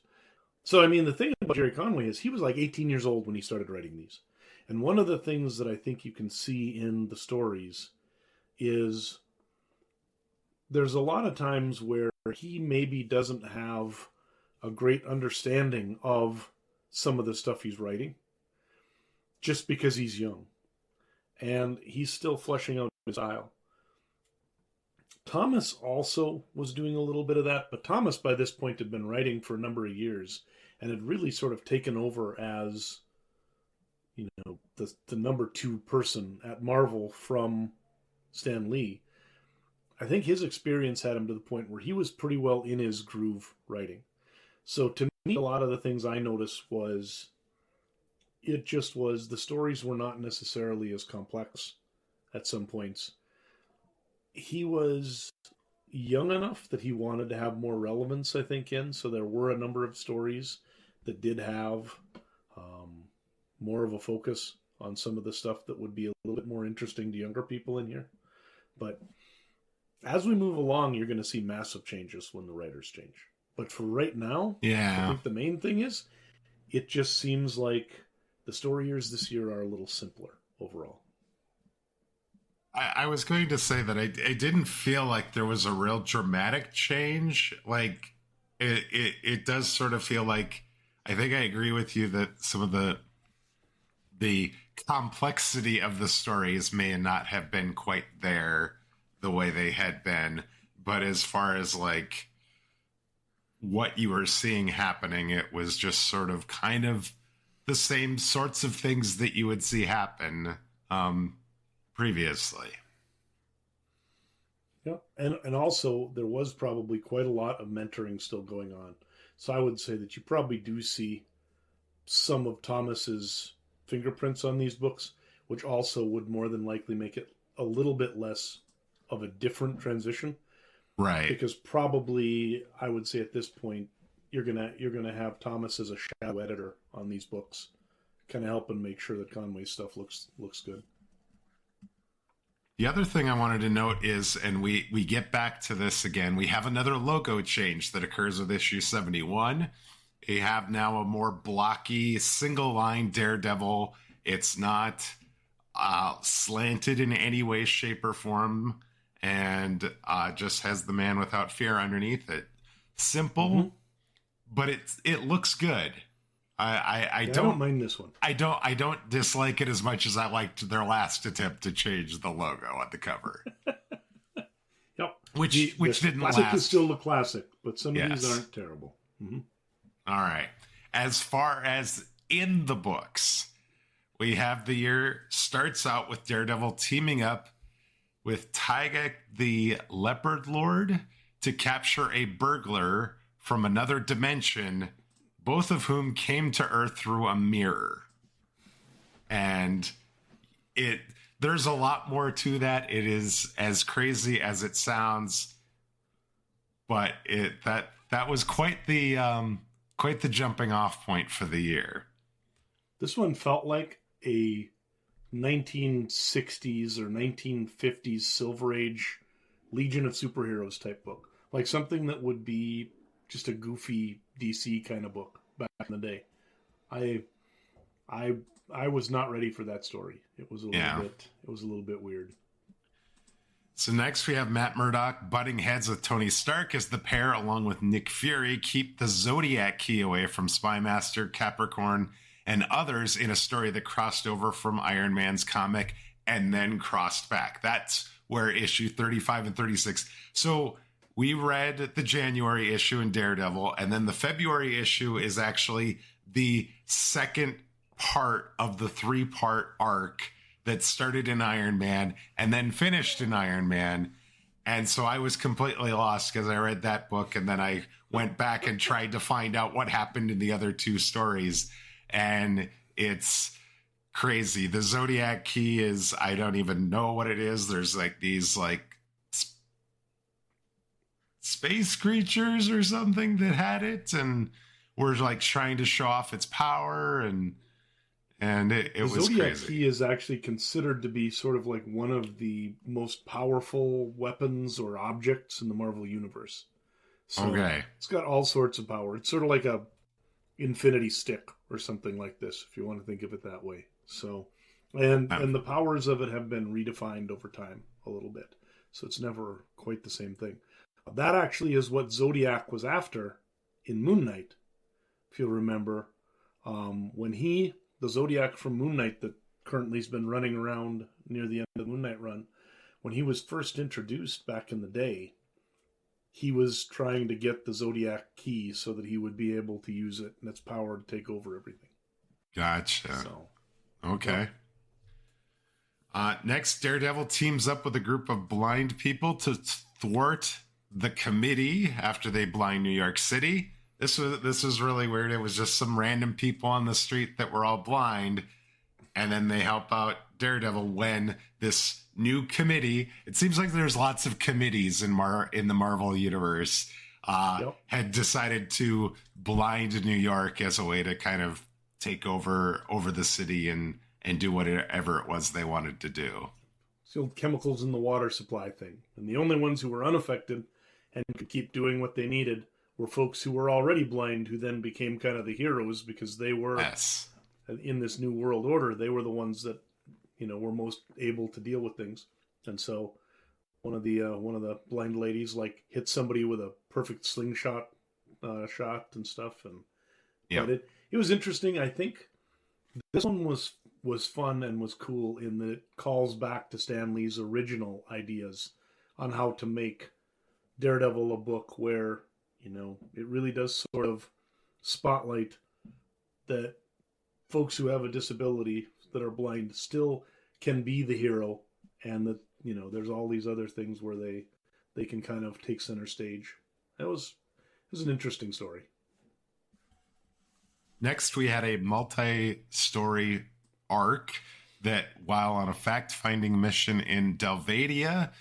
So, I mean, the thing about Gerry Conway is he was like 18 years old when he started writing these. And one of the things that I think you can see in the stories is there's a lot of times where he maybe doesn't have a great understanding of some of the stuff he's writing just because he's young. And he's still fleshing out his style. Thomas also was doing a little bit of that, but Thomas by this point had been writing for a number of years and had really sort of taken over as, the number two person at Marvel from Stan Lee. I think his experience had him to the point where he was pretty well in his groove writing. So to me, a lot of the things I noticed was the stories were not necessarily as complex at some points. He was young enough that he wanted to have more relevance, I think, so there were a number of stories that did have more of a focus on some of the stuff that would be a little bit more interesting to younger people in here. But as we move along, you're going to see massive changes when the writers change. But for right now, I think the main thing is it just seems like the story years this year are a little simpler overall. I was going to say that I didn't feel like there was a real dramatic change. Like it does sort of feel like, I think I agree with you that some of the complexity of the stories may not have been quite there the way they had been. But as far as like what you were seeing happening, it was just sort of kind of the same sorts of things that you would see happen previously. Yeah, and also there was probably quite a lot of mentoring still going on. So I would say that you probably do see some of Thomas's fingerprints on these books, which also would more than likely make it a little bit less of a different transition. Right. Because probably, I would say at this point, you're gonna have Thomas as a shadow editor on these books, kind of helping make sure that Conway's stuff looks good. The other thing I wanted to note is, and we get back to this again, we have another logo change that occurs with issue 71. We have now a more blocky, single-line Daredevil. It's not slanted in any way, shape, or form, and just has the man without fear underneath it. Simple, but it looks good. I don't mind this one. I don't dislike it as much as I liked their last attempt to change the logo on the cover. Yep. Which didn't classic last. is still the classic, but some of these aren't terrible. Mm-hmm. All right. As far as in the books, we have the year starts out with Daredevil teaming up with Tyga the Leopard Lord to capture a burglar from another dimension, both of whom came to Earth through a mirror. And there's a lot more to that. It is as crazy as it sounds, but that was quite the jumping off point for the year. This one felt like a 1960s or 1950s Silver Age Legion of Superheroes type book, like something that would be just a goofy DC kind of book back in the day. I was not ready for that story. It was a little bit weird. So next we have Matt Murdock butting heads with Tony Stark as the pair, along with Nick Fury, keep the Zodiac key away from Spymaster, Capricorn, and others in a story that crossed over from Iron Man's comic and then crossed back. That's where issue 35 and 36. So we read the January issue in Daredevil, and then the February issue is actually the second part of the 3-part arc that started in Iron Man and then finished in Iron Man. And so I was completely lost because I read that book and then I went back and tried to find out what happened in the other 2 stories. And it's crazy. The Zodiac key is, I don't even know what it is. There's like these space creatures or something that had it and were like trying to show off its power, and it was Zodiac crazy. key is actually considered to be sort of like one of the most powerful weapons or objects in the Marvel Universe. So It's got all sorts of power. It's sort of like a infinity stick or something like this, if you want to think of it that way. So, and the powers of it have been redefined over time a little bit. So it's never quite the same thing. That actually is what Zodiac was after in Moon Knight. If you'll remember, when the Zodiac from Moon Knight that currently has been running around near the end of the Moon Knight run, when he was first introduced back in the day, he was trying to get the Zodiac key so that he would be able to use it and its power to take over everything. Gotcha. So, okay. Yeah. Next, Daredevil teams up with a group of blind people to thwart the committee after they blind New York City. This was really weird. It was just some random people on the street that were all blind, and then they help out Daredevil when this new committee, it seems like there's lots of committees in the Marvel universe, had decided to blind New York as a way to kind of take over the city and do whatever it was they wanted to do. It's the old chemicals in the water supply thing. And the only ones who were unaffected and could keep doing what they needed were folks who were already blind, who then became kind of the heroes because they were in this new world order. They were the ones that, were most able to deal with things. And so one of the blind ladies hit somebody with a perfect slingshot shot and stuff. And but it was interesting. I think this one was fun and was cool in that it calls back to Stan Lee's original ideas on how to make Daredevil a book where, it really does sort of spotlight that folks who have a disability that are blind still can be the hero, and that, there's all these other things where they can kind of take center stage. It was an interesting story. Next, we had a multi-story arc that while on a fact-finding mission in Delvadia,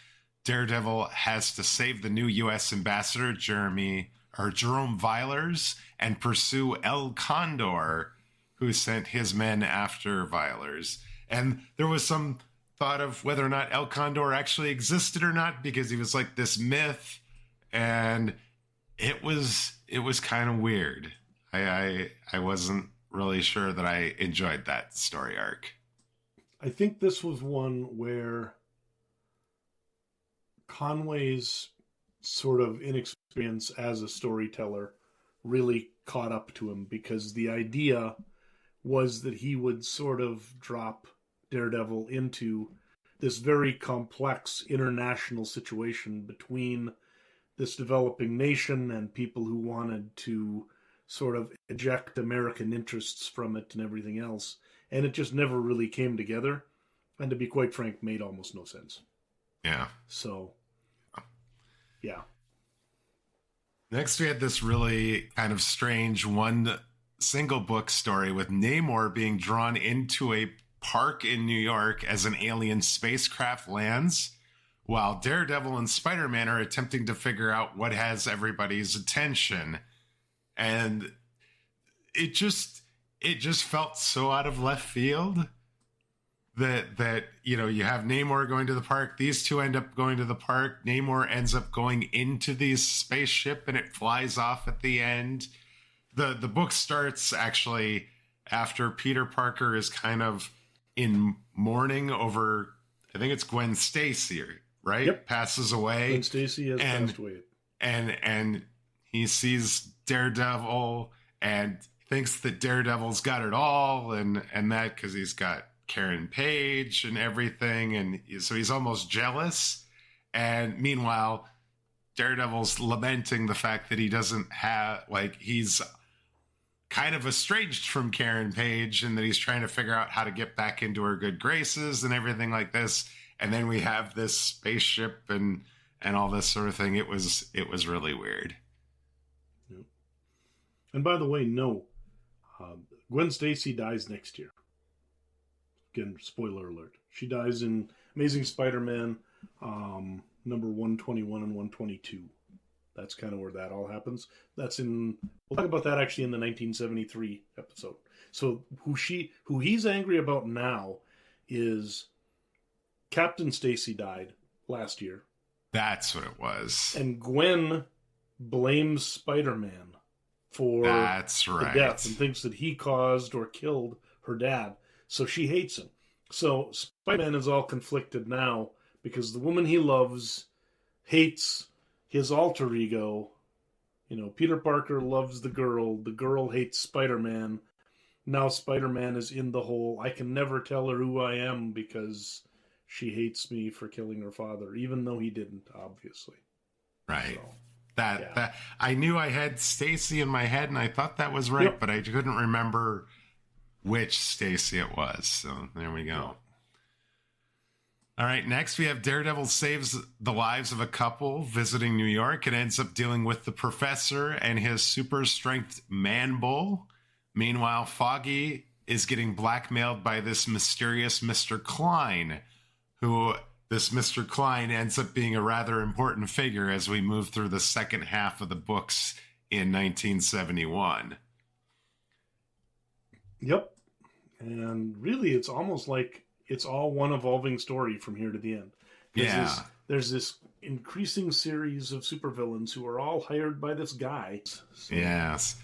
Daredevil has to save the new U.S. ambassador, Jerome Vilers, and pursue El Condor, who sent his men after Vilers. And there was some thought of whether or not El Condor actually existed or not, because he was like this myth, and it was kind of weird. I wasn't really sure that I enjoyed that story arc. I think this was one where Conway's sort of inexperience as a storyteller really caught up to him, because the idea was that he would sort of drop Daredevil into this very complex international situation between this developing nation and people who wanted to sort of eject American interests from it and everything else. And it just never really came together. And to be quite frank, made almost no sense. Yeah. So, yeah. Next, we had this really kind of strange one single book story with Namor being drawn into a park in New York as an alien spacecraft lands, while Daredevil and Spider-Man are attempting to figure out what has everybody's attention. And it just felt so out of left field that you have Namor going to the park. These two end up going to the park. Namor ends up going into the spaceship and it flies off at the end. The book starts actually after Peter Parker is kind of in mourning over, I think it's Gwen Stacy, right? Yep. Passes away. Gwen Stacy has passed away. And he sees Daredevil and thinks that Daredevil's got it all, and that because he's got Karen Page and everything, and so he's almost jealous. And meanwhile, Daredevil's lamenting the fact that he doesn't have, like, he's kind of estranged from Karen Page, and that he's trying to figure out how to get back into her good graces and everything like this. And then we have this spaceship and all this sort of thing. It was really weird. And by the way, no, Gwen Stacy dies next year. Again, spoiler alert. She dies in Amazing Spider-Man number 121 and 122. That's kind of where that all happens. We'll talk about that actually in the 1973 episode. So who he's angry about now is Captain Stacy died last year. That's what it was. And Gwen blames Spider-Man for the death and thinks that he caused or killed her dad. So she hates him. So Spider-Man is all conflicted now because the woman he loves hates his alter ego. Peter Parker loves the girl hates Spider-Man. Now Spider-Man is in the whole, I can never tell her who I am because she hates me for killing her father, even though he didn't, obviously. Right. So, that I knew I had Stacy in my head and I thought that was right, but I couldn't remember which Stacy it was. So there we go. Yep. All right, next we have Daredevil saves the lives of a couple visiting New York and ends up dealing with the professor and his super strength man bull. Meanwhile, Foggy is getting blackmailed by this mysterious Mr. Klein, who this Mr. Klein ends up being a rather important figure as we move through the second half of the books in 1971. Yep. And really, it's almost like it's all one evolving story from here to the end. There's this increasing series of supervillains who are all hired by this guy. So. Yes.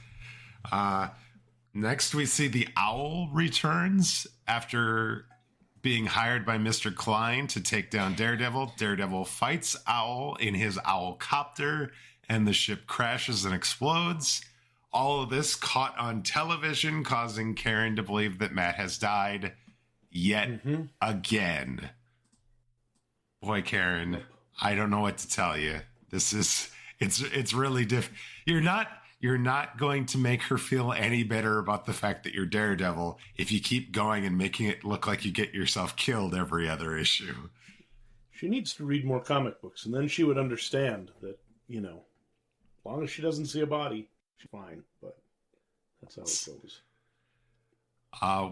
Next, we see the Owl returns after being hired by Mr. Klein to take down Daredevil. Daredevil fights Owl in his Owl copter, and the ship crashes and explodes. All of this caught on television, causing Karen to believe that Matt has died yet again. Boy, Karen, I don't know what to tell you. It's really you're not going to make her feel any better about the fact that you're Daredevil if you keep going and making it look like you get yourself killed every other issue. She needs to read more comic books, and then she would understand that, as long as she doesn't see a body, she's fine. But that's how it goes.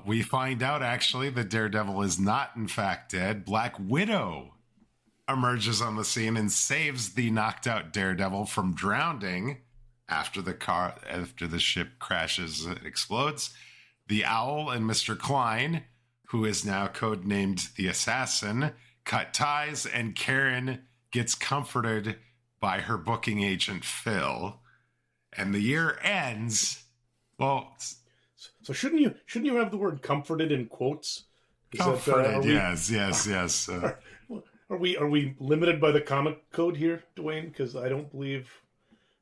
We find out actually that Daredevil is not in fact dead. Black Widow emerges on the scene and saves the knocked out Daredevil from drowning after the ship crashes and explodes. The Owl and Mr. Klein, who is now codenamed the Assassin, cut ties, and Karen gets comforted by her booking agent Phil. And the year ends. Well, so shouldn't you have the word "comforted" in quotes? Comforted, yes. Are we limited by the comic code here, Dwayne? Because I don't believe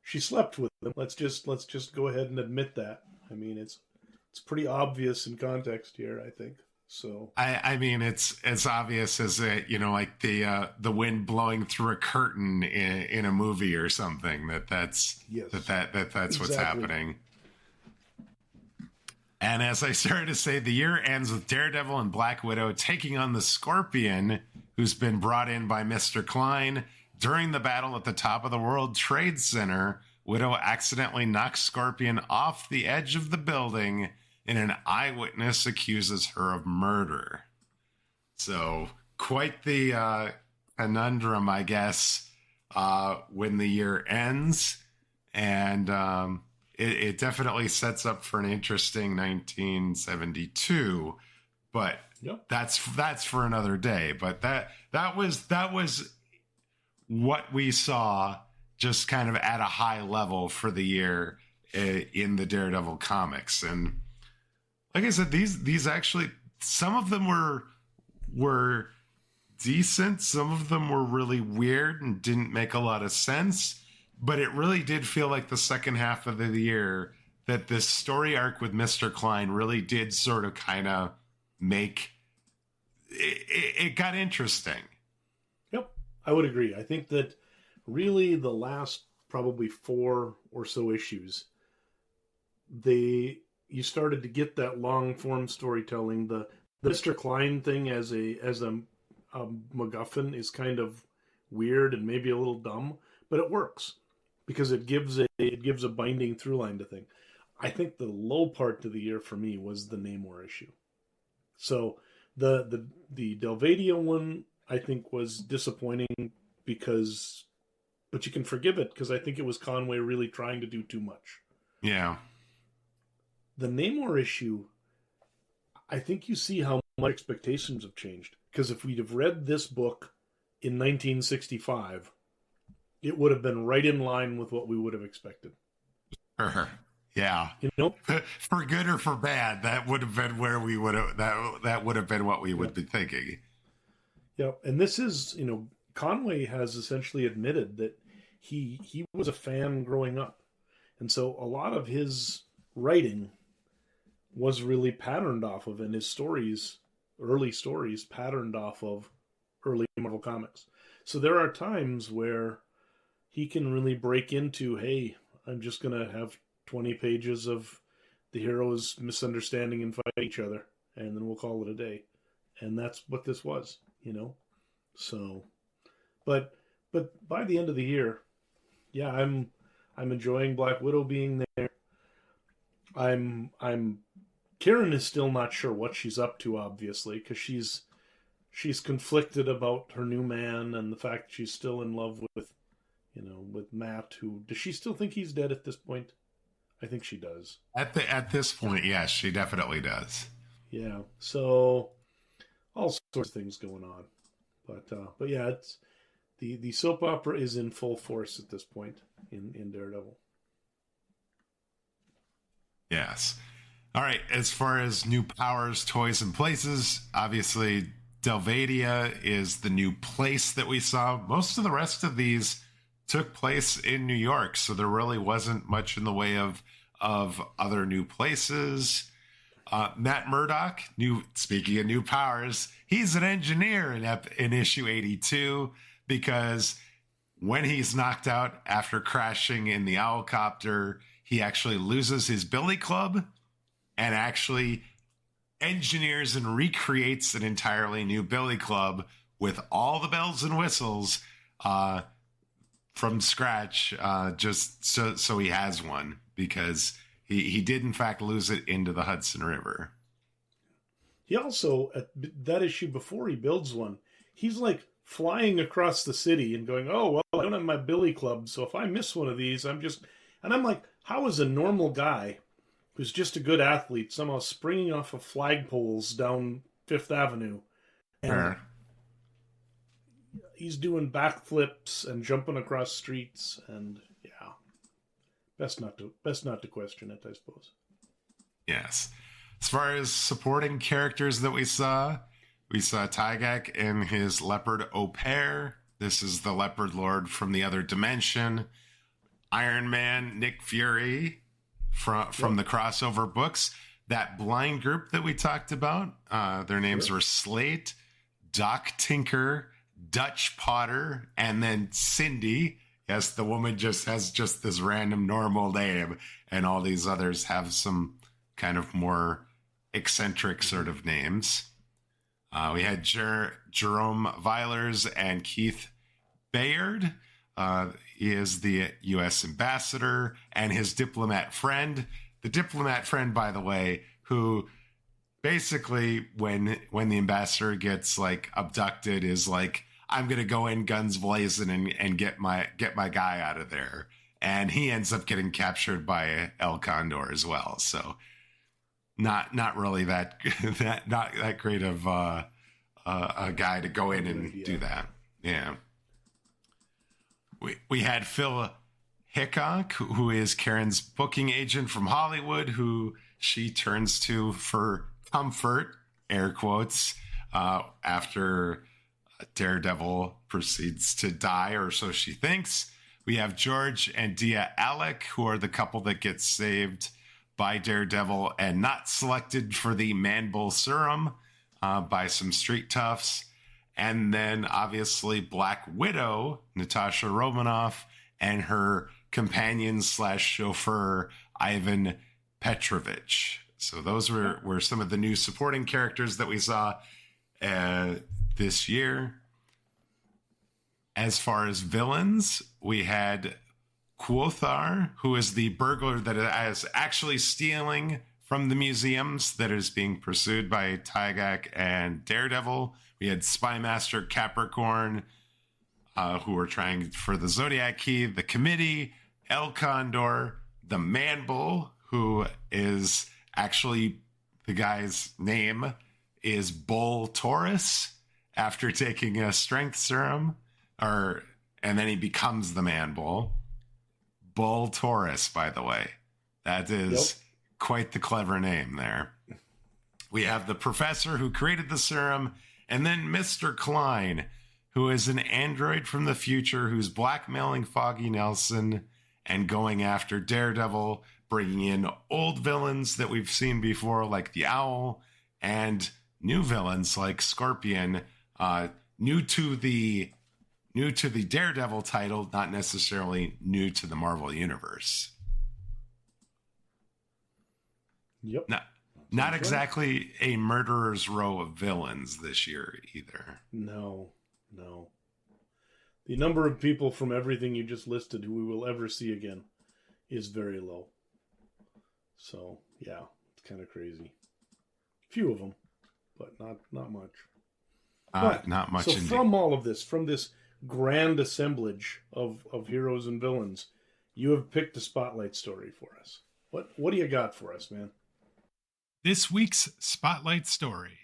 she slept with them. Let's just go ahead and admit that. I mean, it's pretty obvious in context here, I think. So I mean, it's obvious as like the wind blowing through a curtain in a movie or something. That's exactly what's happening. And as I started to say, the year ends with Daredevil and Black Widow taking on the Scorpion, who's been brought in by Mr. Klein. During the battle at the top of the World Trade Center, Widow accidentally knocks Scorpion off the edge of the building, and an eyewitness accuses her of murder. So, quite the conundrum, I guess, when the year ends. And it definitely sets up for an interesting 1972. But yep. That's for another day. But that was what we saw just kind of at a high level for the year in the Daredevil comics. And like I said, these actually, some of them were decent. Some of them were really weird and didn't make a lot of sense. But it really did feel like the second half of the year that this story arc with Mr. Klein really did sort of kind of make it got interesting. Yep, I would agree. I think that really the last probably 4 or so issues, you started to get that long form storytelling. The Mr. Klein thing as a MacGuffin is kind of weird and maybe a little dumb, but it works because it gives a binding through line to thing. I think the low part of the year for me was the Namor issue. So the Delvadia one I think was disappointing but you can forgive it because I think it was Conway really trying to do too much. Yeah. The Namor issue, I think you see how my expectations have changed. Because if we'd have read this book in 1965, it would have been right in line with what we would have expected. Yeah. You know? For good or for bad, that would have been where we would have, that would have been what we would be thinking. Yeah. And this is, Conway has essentially admitted that he was a fan growing up. And so a lot of his writing was really patterned off of, and his stories, early stories, patterned off of early Marvel Comics. So there are times where he can really break into, hey, I'm just going to have 20 pages of the heroes misunderstanding and fighting each other, and then we'll call it a day. And that's what this was, So, but by the end of the year, yeah, I'm enjoying Black Widow being there. Karen is still not sure what she's up to, obviously, because she's conflicted about her new man and the fact she's still in love with Matt. Who does she still think he's dead at this point? I think she does. At this point, yes, she definitely does. Yeah. So all sorts of things going on, but yeah, it's the soap opera is in full force at this point in Daredevil. Yes. All right. As far as new powers, toys, and places, obviously Delvadia is the new place that we saw. Most of the rest of these took place in New York, so there really wasn't much in the way of other new places. Matt Murdock, speaking of new powers, he's an engineer in issue 82 because when he's knocked out after crashing in the Owlcopter, he actually loses his billy club and actually engineers and recreates an entirely new billy club with all the bells and whistles from scratch, just so he has one, because he did in fact lose it into the Hudson River. He also, at that issue before he builds one, he's like flying across the city and going, oh, well, I don't have my billy club, so if I miss one of these, I'm just... And I'm like, how is a normal guy who's just a good athlete somehow springing off of flagpoles down Fifth Avenue? And he's doing backflips and jumping across streets, and yeah. Best not to question it, I suppose. Yes. As far as supporting characters that we saw Tygac in his leopard au pair. This is the Leopard Lord from the other dimension. Iron Man, Nick Fury from the crossover books. That blind group that we talked about, their names were Slate, Doc Tinker, Dutch Potter, and then Cindy. Yes, the woman just has just this random normal name, and all these others have some kind of more eccentric sort of names. We had Jerome Violers and Keith Bayard. He is the U.S. ambassador and his diplomat friend. The diplomat friend, by the way, who basically when the ambassador gets like abducted is like, I'm going to go in guns blazing and get my guy out of there. And he ends up getting captured by El Condor as well. So not really that great of a guy to go in and do that. Yeah. We had Phil Hickok, who is Karen's booking agent from Hollywood, who she turns to for comfort, air quotes, after Daredevil proceeds to die, or so she thinks. We have George and Dia Alec, who are the couple that gets saved by Daredevil and not selected for the Man-Bull serum by some street toughs. And then, obviously, Black Widow, Natasha Romanoff, and her companion / chauffeur, Ivan Petrovich. So those were some of the new supporting characters that we saw this year. As far as villains, we had Quothar, who is the burglar that is actually stealing from the museums that is being pursued by Tygac and Daredevil. We had Spymaster Capricorn, who were trying for the Zodiac Key, the Committee, El Condor, the Man-Bull, who is actually, the guy's name is Bull Taurus, after taking a strength serum, and then he becomes the Man-Bull. Bull Taurus, by the way. That is quite the clever name there. We have the Professor who created the serum, and then Mr. Klein, who is an android from the future who's blackmailing Foggy Nelson and going after Daredevil, bringing in old villains that we've seen before, like the Owl, and new villains like Scorpion, new to the Daredevil title, not necessarily new to the Marvel Universe. Yep. Not exactly a murderer's row of villains this year either. No. The number of people from everything you just listed who we will ever see again is very low. So, yeah, it's kind of crazy. Few of them, but not much. Not much. So indeed. from all of this, from this grand assemblage of heroes and villains, you have picked a spotlight story for us. What do you got for us, man? This week's Spotlight Story.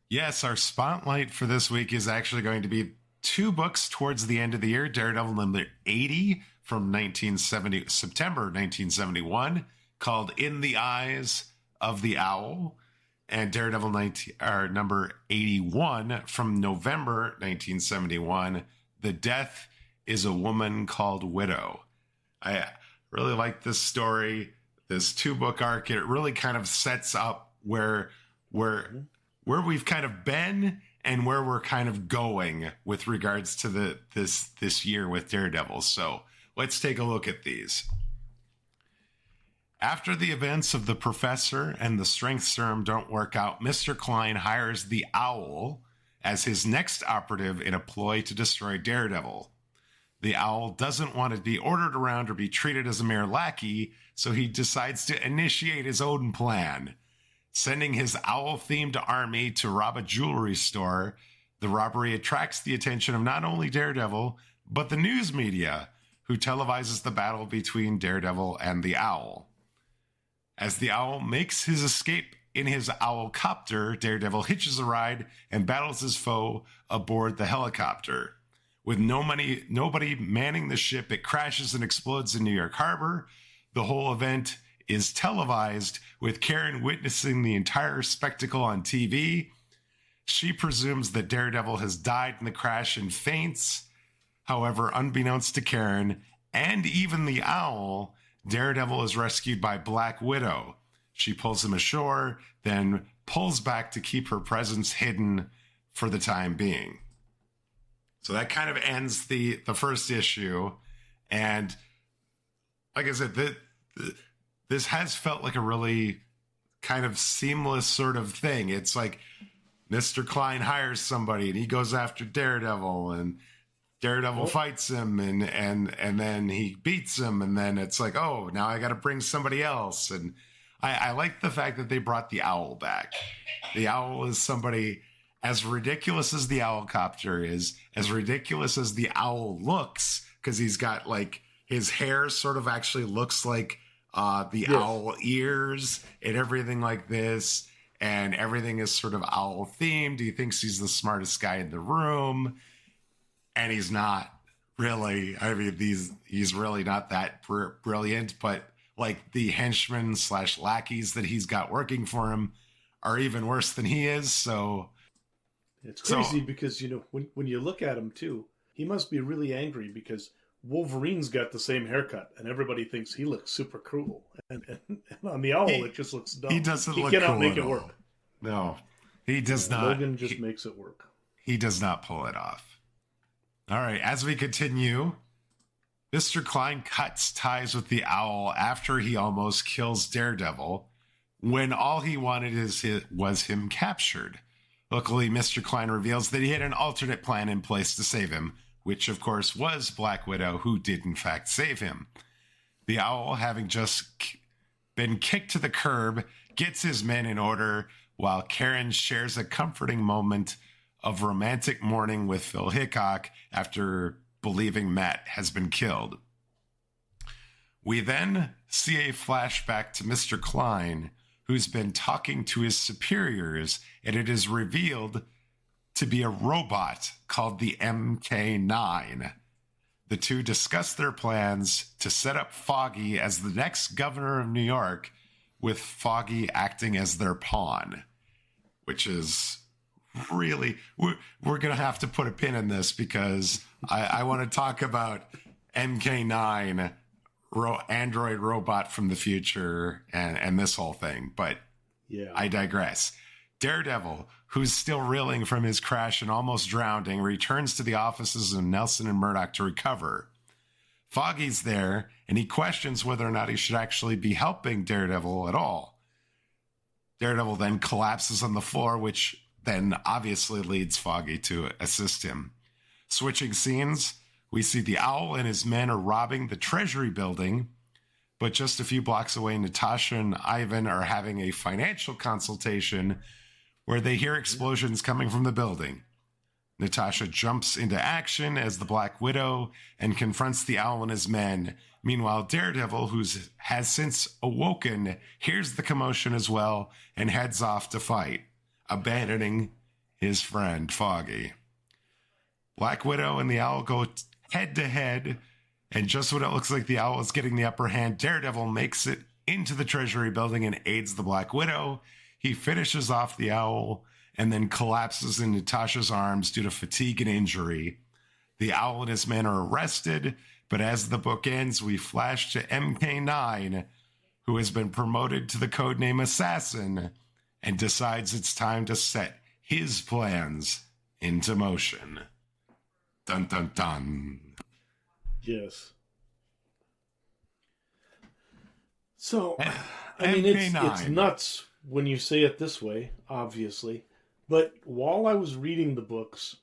Yes, our spotlight for this week is actually going to be 2 books towards the end of the year. Daredevil number 80 from September 1971, called In the Eyes of the Owl, and Daredevil number 81 from November 1971, The Death is a Woman Called Widow. I really like this story, this 2-book arc. It really kind of sets up where we've kind of been and where we're kind of going with regards to this year with Daredevil. So let's take a look at these. After the events of the Professor and the Strength Serum don't work out, Mr. Klein hires the Owl as his next operative in a ploy to destroy Daredevil. The Owl doesn't want to be ordered around or be treated as a mere lackey, so he decides to initiate his own plan. Sending his owl-themed army to rob a jewelry store, the robbery attracts the attention of not only Daredevil, but the news media, who televises the battle between Daredevil and the owl. As the owl makes his escape in his owlcopter, Daredevil hitches a ride and battles his foe aboard the helicopter. With nobody manning the ship, it crashes and explodes in New York Harbor. The whole event is televised, with Karen witnessing the entire spectacle on TV. She presumes that Daredevil has died in the crash and faints. However, unbeknownst to Karen and even the owl, Daredevil is rescued by Black Widow. She pulls him ashore, then pulls back to keep her presence hidden for the time being. So that kind of ends the first issue. And like I said, this has felt like a really kind of seamless sort of thing. It's like Mr. Klein hires somebody and he goes after Daredevil, and Daredevil fights him and then he beats him, and then it's like, oh, now I got to bring somebody else. And I like the fact that they brought the owl back. The owl is somebody as ridiculous as the owlcopter is, as ridiculous as the owl looks, because he's got like his hair sort of actually looks like the owl ears and everything like this, and everything is sort of owl themed. He thinks he's the smartest guy in the room, and he's not really. I mean, he's really not that brilliant, but like the henchmen / lackeys that he's got working for him are even worse than he is. So it's crazy because, you know, when you look at him too, he must be really angry because Wolverine's got the same haircut, and everybody thinks he looks super cool. And on the owl, it just looks dumb. He doesn't look cannot cool make at it all. work. No, he does not. Logan just makes it work. He does not pull it off. All right, as we continue, Mr. Klein cuts ties with the owl after he almost kills Daredevil, when all he wanted was him captured. Luckily, Mr. Klein reveals that he had an alternate plan in place to save him, which of course was Black Widow, who did in fact save him. The owl, having just been kicked to the curb, gets his men in order, while Karen shares a comforting moment of romantic mourning with Phil Hickok after believing Matt has been killed. We then see a flashback to Mr. Klein, who's been talking to his superiors, and it is revealed to be a robot called the MK9. The two discuss their plans to set up Foggy as the next governor of New York, with Foggy acting as their pawn, which is really, we're going to have to put a pin in this because I want to talk about MK9, android robot from the future, and this whole thing. But yeah, I digress. Daredevil, who's still reeling from his crash and almost drowning, returns to the offices of Nelson and Murdock to recover. Foggy's there, and he questions whether or not he should actually be helping Daredevil at all. Daredevil then collapses on the floor, which then obviously leads Foggy to assist him. Switching scenes, we see the owl and his men are robbing the Treasury building, but just a few blocks away, Natasha and Ivan are having a financial consultation where they hear explosions coming from the building. Natasha jumps into action as the Black Widow and confronts the owl and his men. Meanwhile, Daredevil, who has since awoken, hears the commotion as well and heads off to fight, abandoning his friend Foggy. Black Widow and the owl go head to head, and just when it looks like the owl is getting the upper hand, Daredevil makes it into the Treasury building and aids the Black Widow. He finishes off the owl and then collapses in Natasha's arms due to fatigue and injury. The owl and his men are arrested, but as the book ends, we flash to MK9, who has been promoted to the codename Assassin, and decides it's time to set his plans into motion. Dun, dun, dun. Yes. So, I mean, it's nuts when you say it this way, obviously. But while I was reading the books,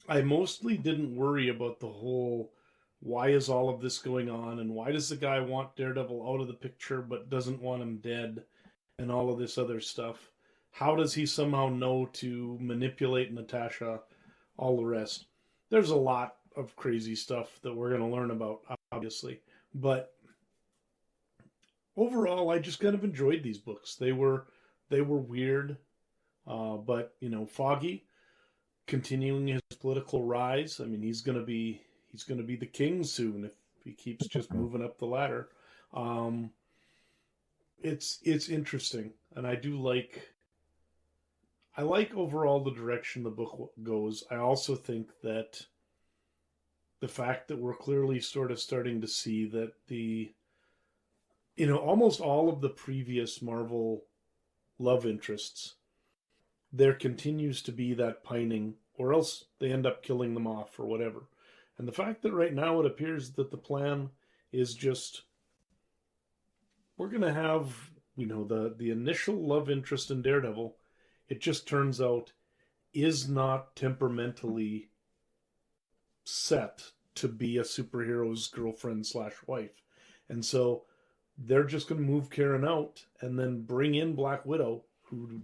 I mostly didn't worry about the whole, why is all of this going on? And why does the guy want Daredevil out of the picture but doesn't want him dead? and all of this other stuff. How does he somehow know to manipulate Natasha? All the rest. There's a lot of crazy stuff that we're going to learn about, obviously. But overall, I just kind of enjoyed these books. They were weird, but Foggy continuing his political rise. I mean, he's going to be the king soon if he keeps just moving up the ladder. It's interesting, and I like overall the direction the book goes. I also think that the fact that we're clearly sort of starting to see that almost all of the previous Marvel love interests, there continues to be that pining, or else they end up killing them off or whatever. And the fact that right now it appears that the plan is just, we're going to have, the initial love interest in Daredevil, it just turns out, is not temperamentally set to be a superhero's girlfriend/wife. And so they're just going to move Karen out and then bring in Black Widow, who,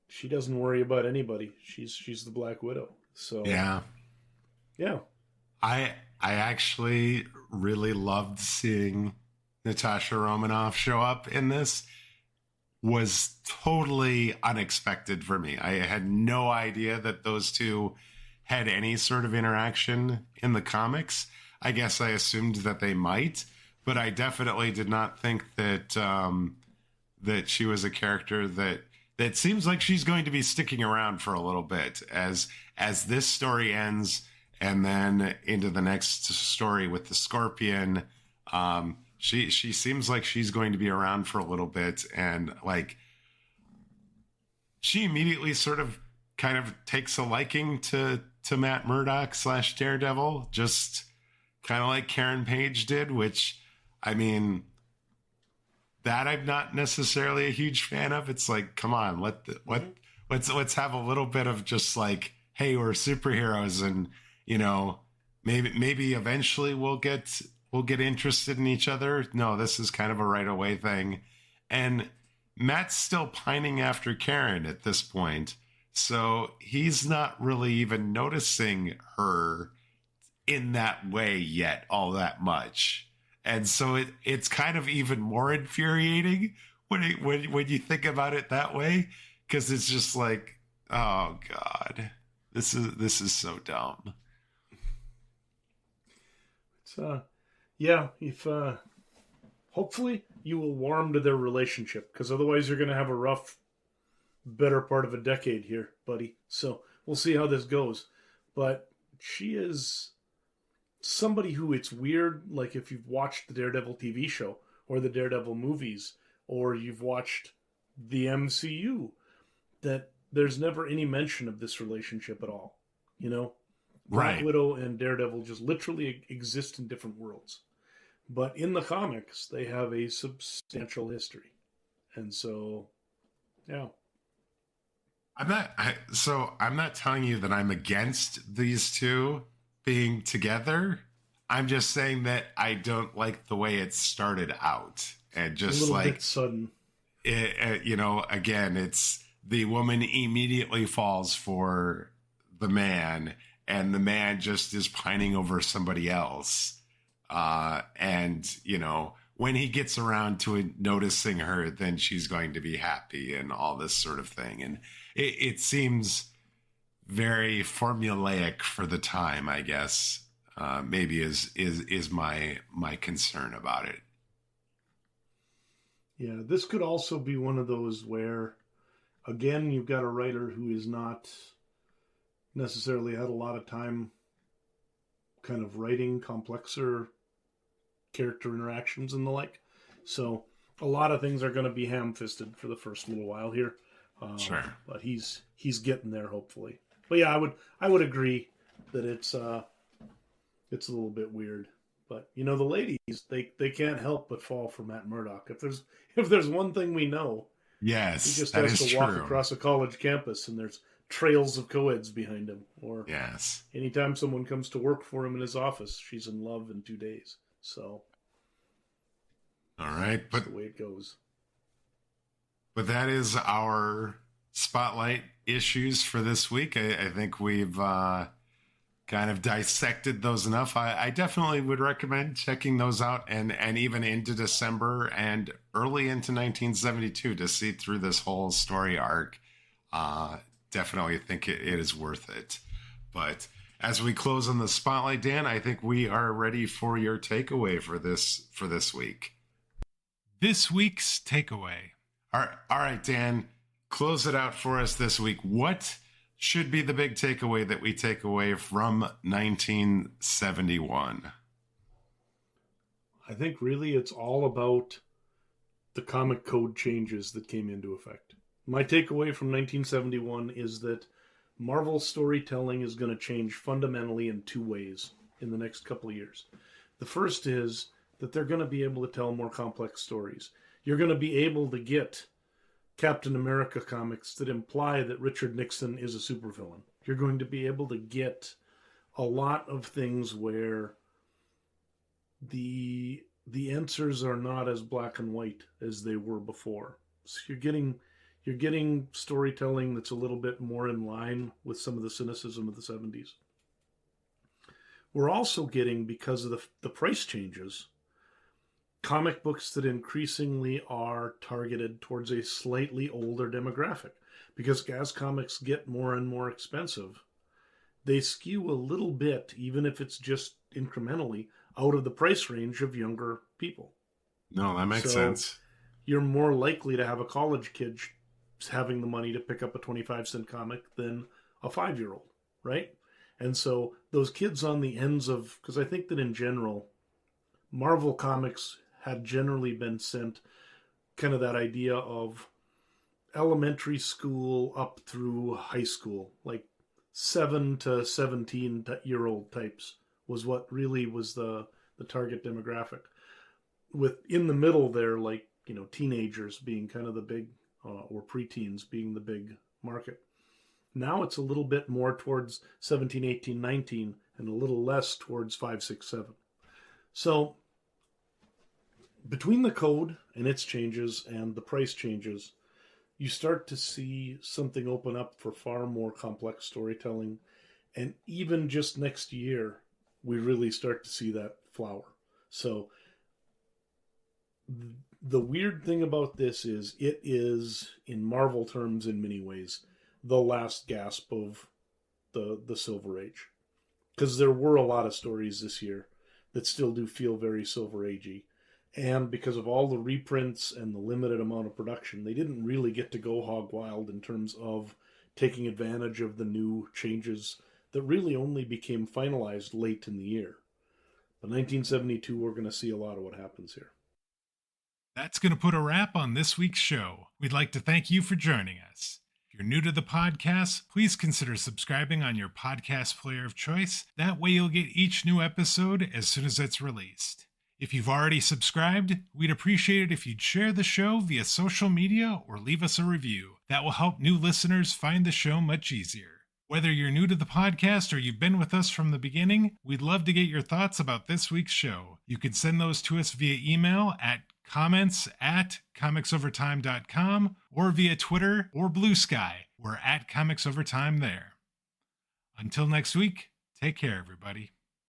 she doesn't worry about anybody. She's the Black Widow. So yeah. I actually really loved seeing Natasha Romanoff show up in this. Was totally unexpected for me. I had no idea that those two had any sort of interaction in the comics. I guess I assumed that they might, but I definitely did not think that that she was a character that seems like she's going to be sticking around for a little bit as this story ends, and then into the next story with the Scorpion. She seems like she's going to be around for a little bit, and like she immediately sort of kind of takes a liking to Matt Murdock / Daredevil, just kind of like Karen Page did, which, I mean, that I'm not necessarily a huge fan of. It's like, come on, let's have a little bit of just like, hey, we're superheroes, and maybe eventually we'll get interested in each other. No, this is kind of a right away thing. And Matt's still pining after Karen at this point. So he's not really even noticing her in that way yet all that much. And so it's kind of even more infuriating when you think about it that way, because it's just like, oh God, this is so dumb. It's yeah, if hopefully you will warm to their relationship, because otherwise you're going to have a rough, better part of a decade here, buddy. So we'll see how this goes. But she is somebody who, it's weird, like if you've watched the Daredevil TV show or the Daredevil movies, or you've watched the MCU, that there's never any mention of this relationship at all. Black Widow and Daredevil just literally exist in different worlds. But in the comics, they have a substantial history. And so, yeah. I'm not telling you that I'm against these two being together. I'm just saying that I don't like the way it started out. And just a little bit sudden. Again, it's the woman immediately falls for the man, and the man just is pining over somebody else. And when he gets around to noticing her, then she's going to be happy and all this sort of thing. And it seems very formulaic for the time, I guess. Maybe is my concern about it. Yeah, this could also be one of those where, again, you've got a writer who is not necessarily had a lot of time kind of writing complexer character interactions and the like. So a lot of things are going to be ham-fisted for the first little while here. Sure. But he's getting there, hopefully. But yeah, I would agree that it's a little bit weird. But the ladies, they can't help but fall for Matt Murdock. If there's one thing we know, yes, he just that has is to walk true. across a college campus and there's trails of co-eds behind him. Or yes, anytime someone comes to work for him in his office, she's in love in 2 days. So, all right, but that's the way it goes. But that is our spotlight issues for this week. I think we've kind of dissected those enough. I definitely would recommend checking those out and even into December and early into 1972 to see through this whole story arc. Definitely think it is worth it. But as we close on the spotlight, Dan, I think we are ready for your takeaway for this week. This week's takeaway. All right, Dan, close it out for us this week. What should be the big takeaway that we take away from 1971? I think really it's all about the comic code changes that came into effect. My takeaway from 1971 is that Marvel storytelling is going to change fundamentally in two ways in the next couple of years. The first is that they're going to be able to tell more complex stories. You're going to be able to get Captain America comics that imply that Richard Nixon is a supervillain. You're going to be able to get a lot of things where the answers are not as black and white as they were before. So you're getting storytelling that's a little bit more in line with some of the cynicism of the 70s. We're also getting, because of the price changes, comic books that increasingly are targeted towards a slightly older demographic. Because as comics get more and more expensive, they skew a little bit, even if it's just incrementally, out of the price range of younger people. No, that makes sense. You're more likely to have a college kid having the money to pick up a 25-cent comic than a 5-year-old, right? And so those kids on the ends of, because I think that in general, Marvel comics had generally been sent kind of that idea of elementary school up through high school, like 7 to 17-year-old types was what really was the target demographic. With in the middle there, like, teenagers being kind of the big, or preteens being the big market. Now it's a little bit more towards 17, 18, 19, and a little less towards 5, 6, 7. So between the code and its changes and the price changes, you start to see something open up for far more complex storytelling. And even just next year, we really start to see that flower. So the weird thing about this is it is, in Marvel terms, in many ways, the last gasp of the Silver Age. Because there were a lot of stories this year that still do feel very Silver Agey. And because of all the reprints and the limited amount of production, they didn't really get to go hog wild in terms of taking advantage of the new changes that really only became finalized late in the year. But 1972, we're going to see a lot of what happens here. That's going to put a wrap on this week's show. We'd like to thank you for joining us. If you're new to the podcast, please consider subscribing on your podcast player of choice. That way you'll get each new episode as soon as it's released. If you've already subscribed, we'd appreciate it if you'd share the show via social media or leave us a review. That will help new listeners find the show much easier. Whether you're new to the podcast or you've been with us from the beginning, we'd love to get your thoughts about this week's show. You can send those to us via email at comments@comicsovertime.com or via Twitter or Blue Sky. We're at Comics Over Time there. Until next week, take care, everybody.